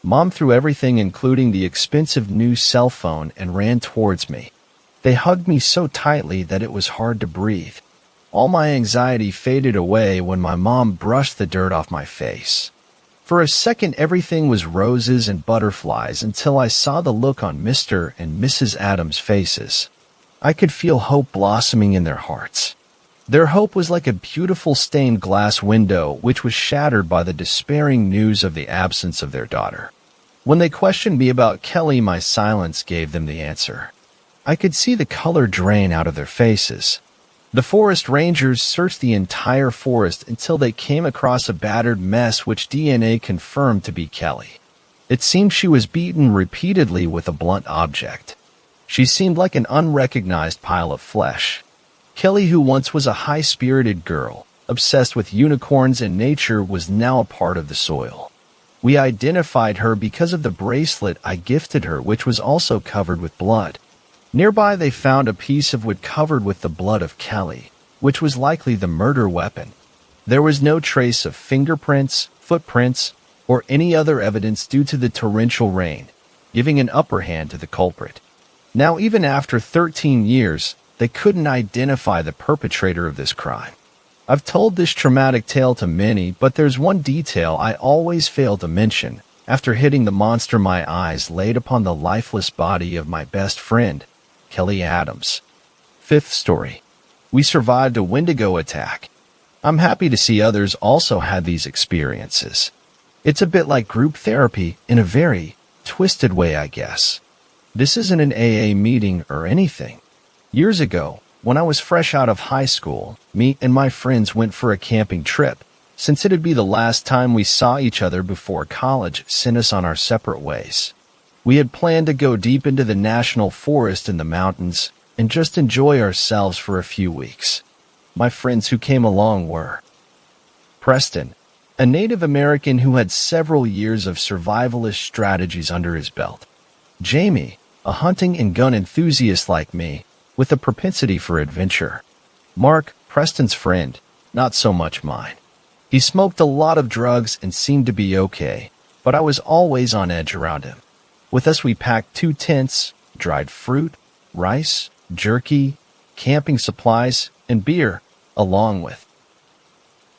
Mom threw everything, including the expensive new cell phone, and ran towards me. They hugged me so tightly that it was hard to breathe. All my anxiety faded away when my mom brushed the dirt off my face. For a second, everything was roses and butterflies until I saw the look on Mr. and Mrs. Adams' faces. I could feel hope blossoming in their hearts. Their hope was like a beautiful stained glass window which was shattered by the despairing news of the absence of their daughter. When they questioned me about Kelly, my silence gave them the answer. I could see the color drain out of their faces. The forest rangers searched the entire forest until they came across a battered mess which DNA confirmed to be Kelly. It seemed she was beaten repeatedly with a blunt object. She seemed like an unrecognized pile of flesh. Kelly, who once was a high-spirited girl, obsessed with unicorns and nature, was now a part of the soil. We identified her because of the bracelet I gifted her, which was also covered with blood. Nearby, they found a piece of wood covered with the blood of Kelly, which was likely the murder weapon. There was no trace of fingerprints, footprints, or any other evidence due to the torrential rain, giving an upper hand to the culprit. Now, even after 13 years, they couldn't identify the perpetrator of this crime. I've told this traumatic tale to many, but there's one detail I always fail to mention. After hitting the monster, my eyes laid upon the lifeless body of my best friend, Kelly Adams. Fifth story. We survived a Wendigo attack. I'm happy to see others also had these experiences. It's a bit like group therapy in a very twisted way, I guess. This isn't an AA meeting or anything. Years ago, when I was fresh out of high school, me and my friends went for a camping trip. Since it'd be the last time we saw each other before college sent us on our separate ways. We had planned to go deep into the national forest in the mountains and just enjoy ourselves for a few weeks. My friends who came along were Preston, a Native American who had several years of survivalist strategies under his belt. Jamie, a hunting and gun enthusiast like me, with a propensity for adventure. Mark, Preston's friend, not so much mine. He smoked a lot of drugs and seemed to be okay, but I was always on edge around him. With us we packed 2 tents, dried fruit, rice, jerky, camping supplies, and beer, along with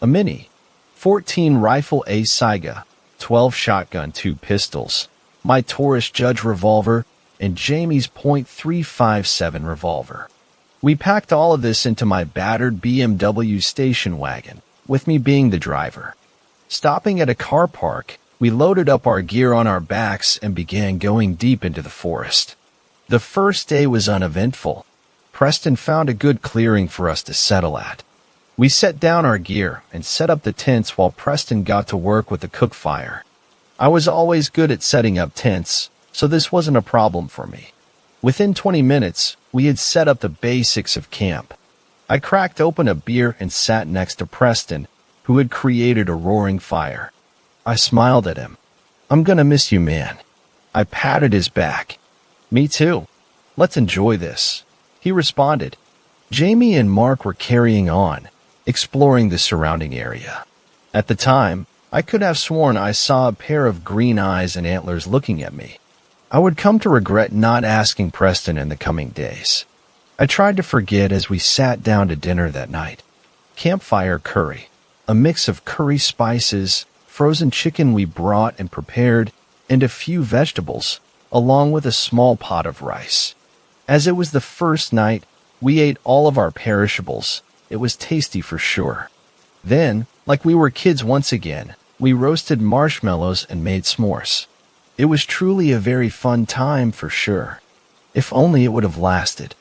a Mini 14 rifle A Saiga, 12 shotgun, 2 pistols, my Taurus Judge revolver, and Jamie's .357 revolver. We packed all of this into my battered BMW station wagon, with me being the driver. Stopping at a car park, we loaded up our gear on our backs and began going deep into the forest. The first day was uneventful. Preston found a good clearing for us to settle at. We set down our gear and set up the tents while Preston got to work with the cook fire. I was always good at setting up tents, so this wasn't a problem for me. Within 20 minutes, we had set up the basics of camp. I cracked open a beer and sat next to Preston, who had created a roaring fire. I smiled at him. "I'm gonna miss you, man." I patted his back. "Me too. Let's enjoy this," he responded. Jamie and Mark were carrying on, exploring the surrounding area. At the time, I could have sworn I saw a pair of green eyes and antlers looking at me. I would come to regret not asking Preston in the coming days. I tried to forget as we sat down to dinner that night. Campfire curry, a mix of curry spices, frozen chicken we brought and prepared, and a few vegetables, along with a small pot of rice. As it was the first night, we ate all of our perishables. It was tasty for sure. Then, like we were kids once again, we roasted marshmallows and made s'mores. It was truly a very fun time for sure. If only it would have lasted.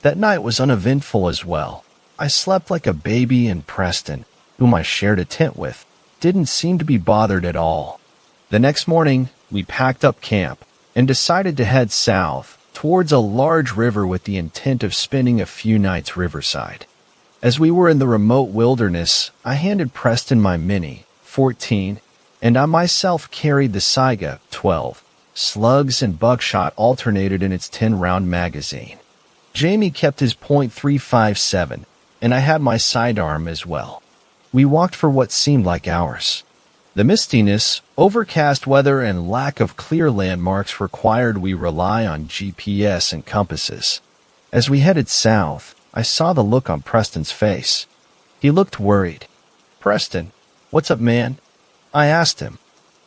That night was uneventful as well. I slept like a baby, and Preston, whom I shared a tent with, didn't seem to be bothered at all. The next morning, we packed up camp and decided to head south towards a large river with the intent of spending a few nights riverside. As we were in the remote wilderness, I handed Preston my Mini 14, and I myself carried the Saiga 12. Slugs and buckshot alternated in its 10-round magazine. Jamie kept his .357, and I had my sidearm as well. We walked for what seemed like hours. The mistiness, overcast weather, and lack of clear landmarks required we rely on GPS and compasses. As we headed south, I saw the look on Preston's face. He looked worried. "Preston, what's up, man?" I asked him.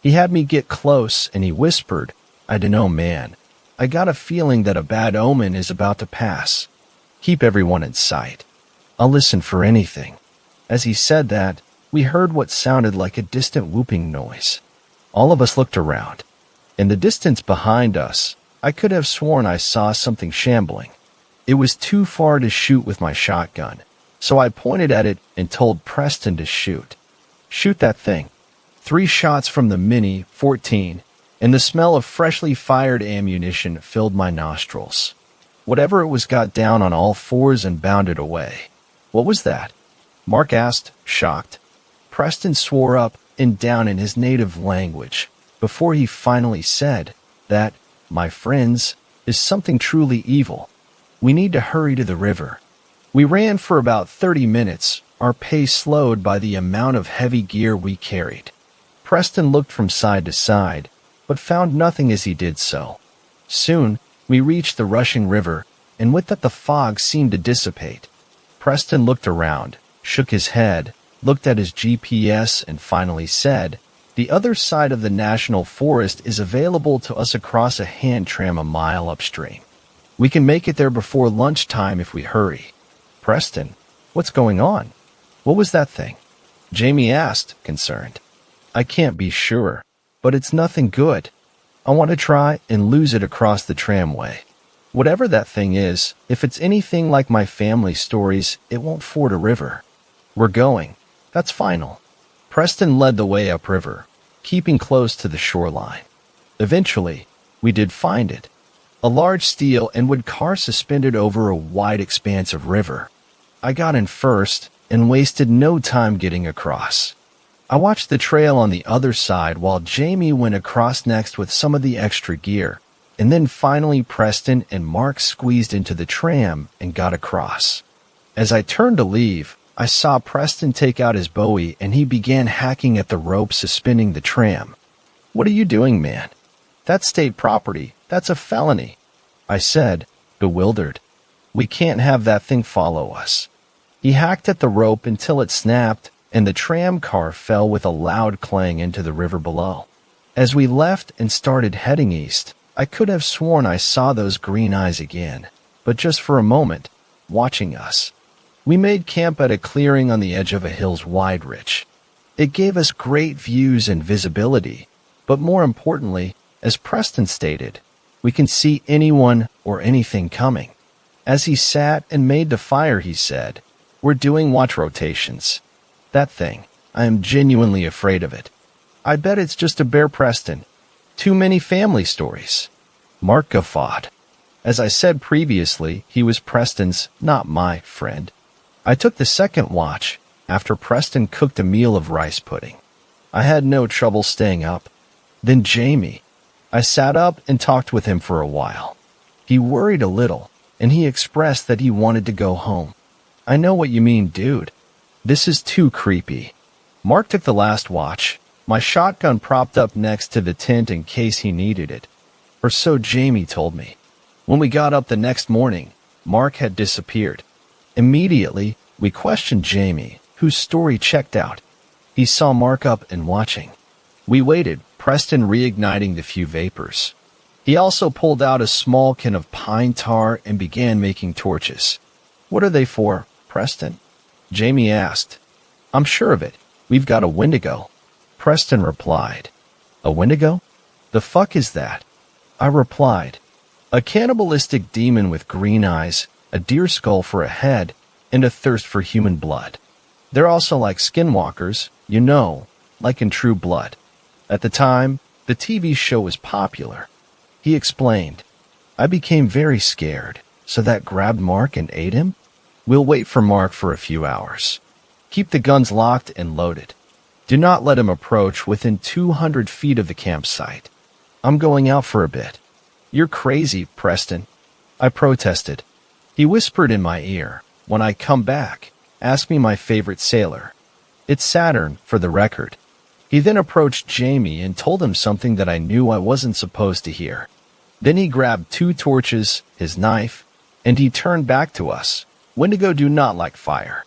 He had me get close, and he whispered, "I dunno, man. I got a feeling that a bad omen is about to pass. Keep everyone in sight. I'll listen for anything." As he said that, we heard what sounded like a distant whooping noise. All of us looked around. In the distance behind us, I could have sworn I saw something shambling. It was too far to shoot with my shotgun, so I pointed at it and told Preston to shoot. "Shoot that thing." 3 shots from the Mini 14, and the smell of freshly fired ammunition filled my nostrils. Whatever it was got down on all fours and bounded away. "What was that?" Mark asked, shocked. Preston swore up and down in his native language before he finally said that, "My friends, is something truly evil. We need to hurry to the river." We ran for about 30 minutes, our pace slowed by the amount of heavy gear we carried. Preston looked from side to side, but found nothing as he did so. Soon, we reached the rushing river, and with that the fog seemed to dissipate. Preston looked around, shook his head, looked at his GPS, and finally said, "The other side of the national forest is available to us across a hand tram a mile upstream. We can make it there before lunchtime if we hurry." "Preston, what's going on? What was that thing?" Jamie asked, concerned. "I can't be sure, but it's nothing good. I want to try and lose it across the tramway. Whatever that thing is, if it's anything like my family stories, it won't ford a river. We're going. That's final." Preston led the way upriver, keeping close to the shoreline. Eventually, we did find it. A large steel and wood car suspended over a wide expanse of river. I got in first and wasted no time getting across. I watched the trail on the other side while Jamie went across next with some of the extra gear, and then finally Preston and Mark squeezed into the tram and got across. As I turned to leave, I saw Preston take out his Bowie and he began hacking at the rope suspending the tram. "What are you doing, man? That's state property. That's a felony," I said, bewildered. "We can't have that thing follow us." He hacked at the rope until it snapped, and the tram car fell with a loud clang into the river below. As we left and started heading east, I could have sworn I saw those green eyes again, but just for a moment, watching us. We made camp at a clearing on the edge of a hill's wide ridge. It gave us great views and visibility, but more importantly, as Preston stated, we can see anyone or anything coming. As he sat and made the fire, he said, "We're doing watch rotations. That thing, I am genuinely afraid of it. I bet it's just a bear, Preston. Too many family stories." Mark guffawed. As I said previously, he was Preston's, not my, friend. I took the second watch after Preston cooked a meal of rice pudding. I had no trouble staying up. Then Jamie. I sat up and talked with him for a while. He worried a little, and he expressed that he wanted to go home. "I know what you mean, dude. This is too creepy." Mark took the last watch, my shotgun propped up next to the tent in case he needed it. Or so Jamie told me. When we got up the next morning, Mark had disappeared. Immediately, we questioned Jamie, whose story checked out. He saw Mark up and watching. We waited, Preston reigniting the few vapors. He also pulled out a small can of pine tar and began making torches. "What are they for, Preston?" Jamie asked. "I'm sure of it. We've got a Wendigo." Preston replied. "A Wendigo? The fuck is that?" I replied. "A cannibalistic demon with green eyes, a deer skull for a head, and a thirst for human blood. They're also like skinwalkers, you know, like in True Blood. At the time, the TV show was popular." He explained. "I became very scared, so that grabbed Mark and ate him. We'll wait for Mark for a few hours. Keep the guns locked and loaded. Do not let him approach within 200 feet of the campsite. I'm going out for a bit." "You're crazy, Preston," I protested. He whispered in my ear, "When I come back, ask me my favorite sailor. It's Saturn, for the record." He then approached Jamie and told him something that I knew I wasn't supposed to hear. Then he grabbed 2 torches, his knife, and he turned back to us. "Wendigo do not like fire.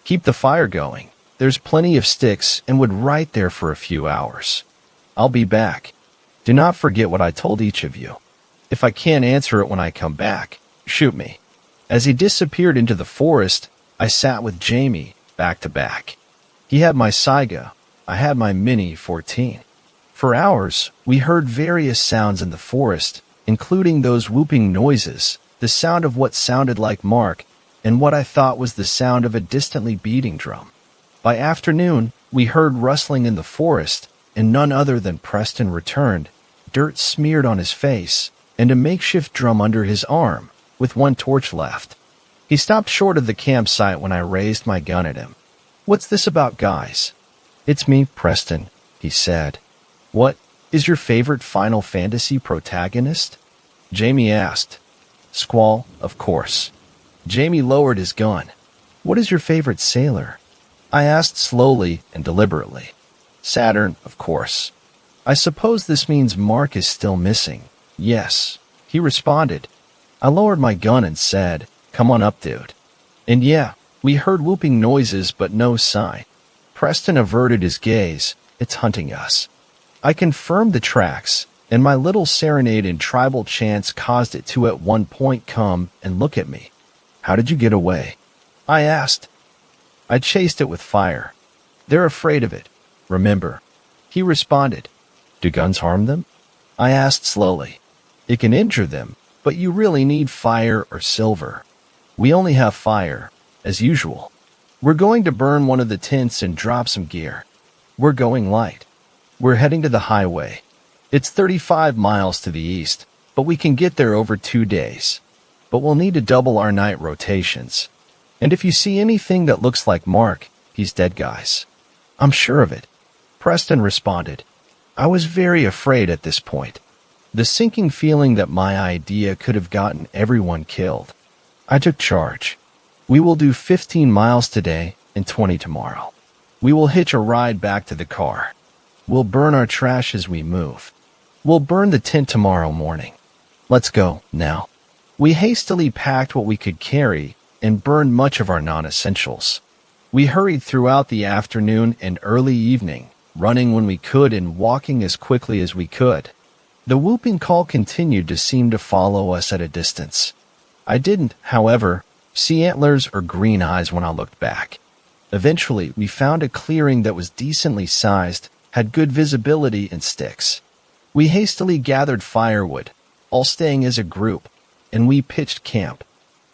Keep the fire going. There's plenty of sticks and wood right there for a few hours. I'll be back. Do not forget what I told each of you. If I can't answer it when I come back, shoot me." As he disappeared into the forest, I sat with Jamie, back to back. He had my Saiga. I had my Mini 14. For hours, we heard various sounds in the forest, including those whooping noises, the sound of what sounded like Mark, and what I thought was the sound of a distantly beating drum. By afternoon, we heard rustling in the forest, and none other than Preston returned, dirt smeared on his face, and a makeshift drum under his arm, with 1 torch left. He stopped short of the campsite when I raised my gun at him. "What's this about, guys?" "It's me, Preston," he said. "What is your favorite Final Fantasy protagonist?" Jamie asked. "Squall, of course." Jamie lowered his gun. "What is your favorite sailor?" I asked slowly and deliberately. "Saturn, of course." "I suppose this means Mark is still missing." "Yes," he responded. I lowered my gun and said, "Come on up, dude." And yeah, We heard whooping noises but no sign. Preston averted his gaze. It's hunting us. I confirmed the tracks, and my little serenade in tribal chants caused it to at one point come and look at me. How did you get away? I asked. I chased it with fire. They're afraid of it, remember? He responded. Do guns harm them? I asked slowly. It can injure them, but you really need fire or silver. We only have fire, as usual. We're going to burn one of the tents and drop some gear. We're going light. We're heading to the highway. It's 35 miles to the east, but we can get there over 2 days. But we'll need to double our night rotations. And if you see anything that looks like Mark, he's dead, guys. I'm sure of it. Preston responded. I was very afraid at this point. The sinking feeling that my idea could have gotten everyone killed. I took charge. We will do 15 miles today and 20 tomorrow. We will hitch a ride back to the car. We'll burn our trash as we move. We'll burn the tent tomorrow morning. Let's go, now. We hastily packed what we could carry and burned much of our non-essentials. We hurried throughout the afternoon and early evening, running when we could and walking as quickly as we could. The whooping call continued to seem to follow us at a distance. I didn't, however, see antlers or green eyes when I looked back. Eventually, we found a clearing that was decently sized, had good visibility and sticks. We hastily gathered firewood, all staying as a group, and we pitched camp.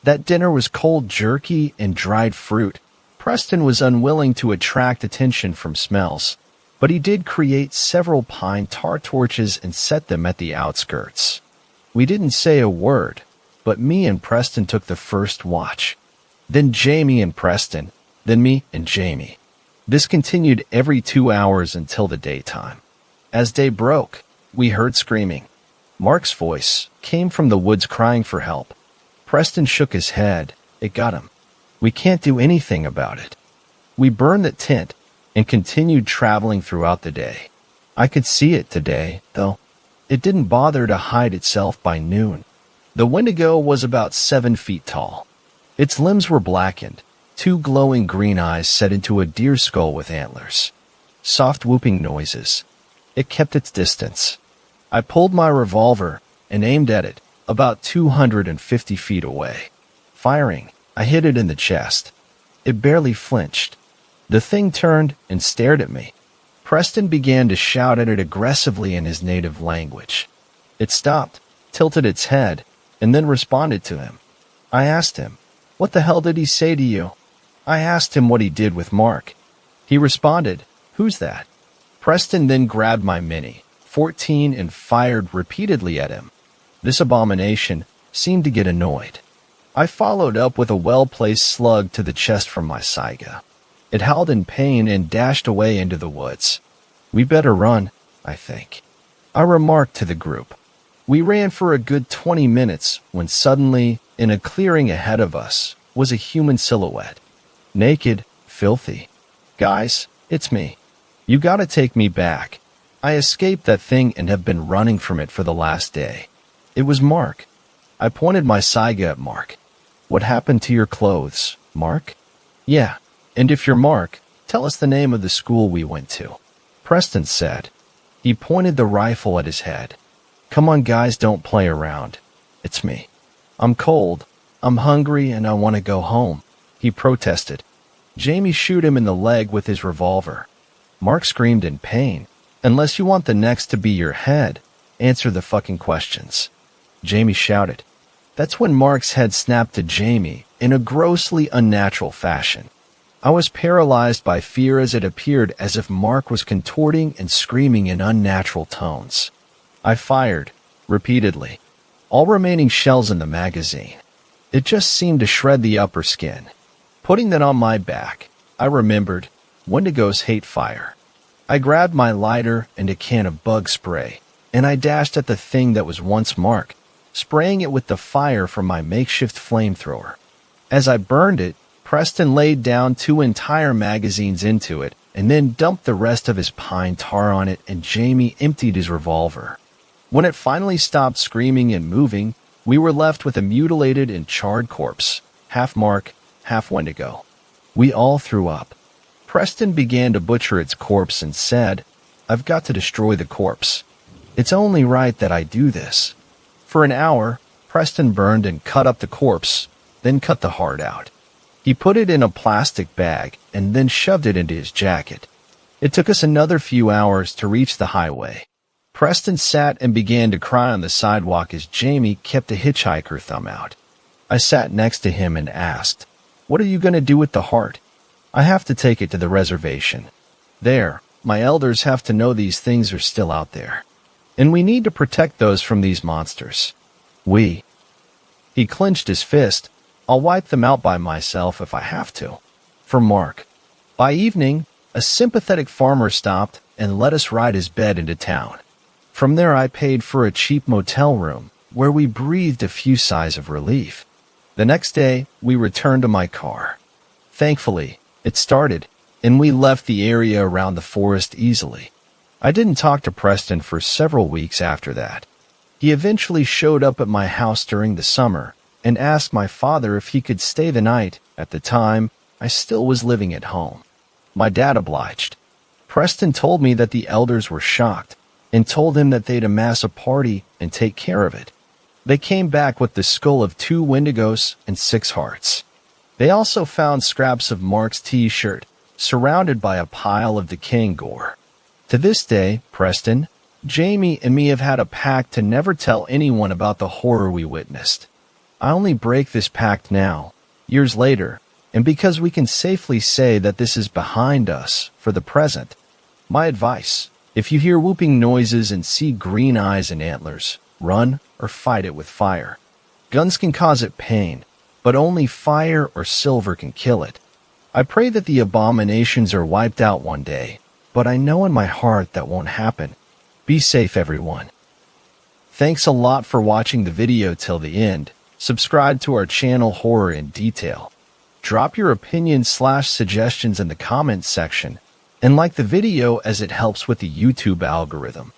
That dinner was cold jerky and dried fruit. Preston was unwilling to attract attention from smells, but he did create several pine tar torches and set them at the outskirts. We didn't say a word, but me and Preston took the first watch. Then Jamie and Preston, then me and Jamie. This continued every 2 hours until the daytime. As day broke, we heard screaming. Mark's voice came from the woods crying for help. Preston shook his head. It got him. We can't do anything about it. We burned the tent and continued traveling throughout the day. I could see it today, though. It didn't bother to hide itself by noon. The Wendigo was about 7 feet tall. Its limbs were blackened, 2 glowing green eyes set into a deer skull with antlers. Soft whooping noises. It kept its distance. I pulled my revolver and aimed at it, about 250 feet away. Firing, I hit it in the chest. It barely flinched. The thing turned and stared at me. Preston began to shout at it aggressively in his native language. It stopped, tilted its head, and then responded to him. I asked him, "What the hell did he say to you?" I asked him what he did with Mark. He responded, "Who's that?" Preston then grabbed my Mini 14 and fired repeatedly at him. This abomination seemed to get annoyed. I followed up with a well-placed slug to the chest from my Saiga. It howled in pain and dashed away into the woods. We better run, I think. I remarked to the group. We ran for a good 20 minutes when suddenly, in a clearing ahead of us, was a human silhouette. Naked, filthy. Guys, it's me. You gotta take me back. I escaped that thing and have been running from it for the last day. It was Mark. I pointed my Saiga at Mark. What happened to your clothes, Mark? Yeah, and if you're Mark, tell us the name of the school we went to. Preston said. He pointed the rifle at his head. Come on, guys, don't play around. It's me. I'm cold, I'm hungry, and I want to go home, he protested. Jamie shoot him in the leg with his revolver. Mark screamed in pain. Unless you want the next to be your head, answer the fucking questions. Jamie shouted. That's when Mark's head snapped to Jamie in a grossly unnatural fashion. I was paralyzed by fear as it appeared as if Mark was contorting and screaming in unnatural tones. I fired, repeatedly, all remaining shells in the magazine. It just seemed to shred the upper skin. Putting that on my back, I remembered, Wendigos hate fire. I grabbed my lighter and a can of bug spray, and I dashed at the thing that was once Mark, spraying it with the fire from my makeshift flamethrower. As I burned it, Preston laid down 2 entire magazines into it and then dumped the rest of his pine tar on it, and Jamie emptied his revolver. When it finally stopped screaming and moving, we were left with a mutilated and charred corpse, half Mark, half Wendigo. We all threw up. Preston began to butcher its corpse and said, "I've got to destroy the corpse. It's only right that I do this." For an hour, Preston burned and cut up the corpse, then cut the heart out. He put it in a plastic bag and then shoved it into his jacket. It took us another few hours to reach the highway. Preston sat and began to cry on the sidewalk as Jamie kept a hitchhiker thumb out. I sat next to him and asked, "What are you going to do with the heart?" "I have to take it to the reservation. There, my elders have to know these things are still out there. And we need to protect those from these monsters. He clenched his fist. "I'll wipe them out by myself if I have to." For Mark. By evening, a sympathetic farmer stopped and let us ride his bed into town. From there I paid for a cheap motel room, where we breathed a few sighs of relief. The next day, we returned to my car. Thankfully, it started, and we left the area around the forest easily. I didn't talk to Preston for several weeks after that. He eventually showed up at my house during the summer and asked my father if he could stay the night. At the time, I still was living at home. My dad obliged. Preston told me that the elders were shocked and told him that they'd amass a party and take care of it. They came back with the skull of 2 Wendigos and 6 hearts. They also found scraps of Mark's t-shirt, surrounded by a pile of decaying gore. To this day, Preston, Jamie, and me have had a pact to never tell anyone about the horror we witnessed. I only break this pact now, years later, and because we can safely say that this is behind us for the present. My advice: if you hear whooping noises and see green eyes and antlers, run or fight it with fire. Guns can cause it pain, but only fire or silver can kill it. I pray that the abominations are wiped out one day, but I know in my heart that won't happen. Be safe, everyone. Thanks a lot for watching the video till the end. Subscribe to our channel Horror in Detail. Drop your opinions/suggestions in the comments section, and like the video as it helps with the YouTube algorithm.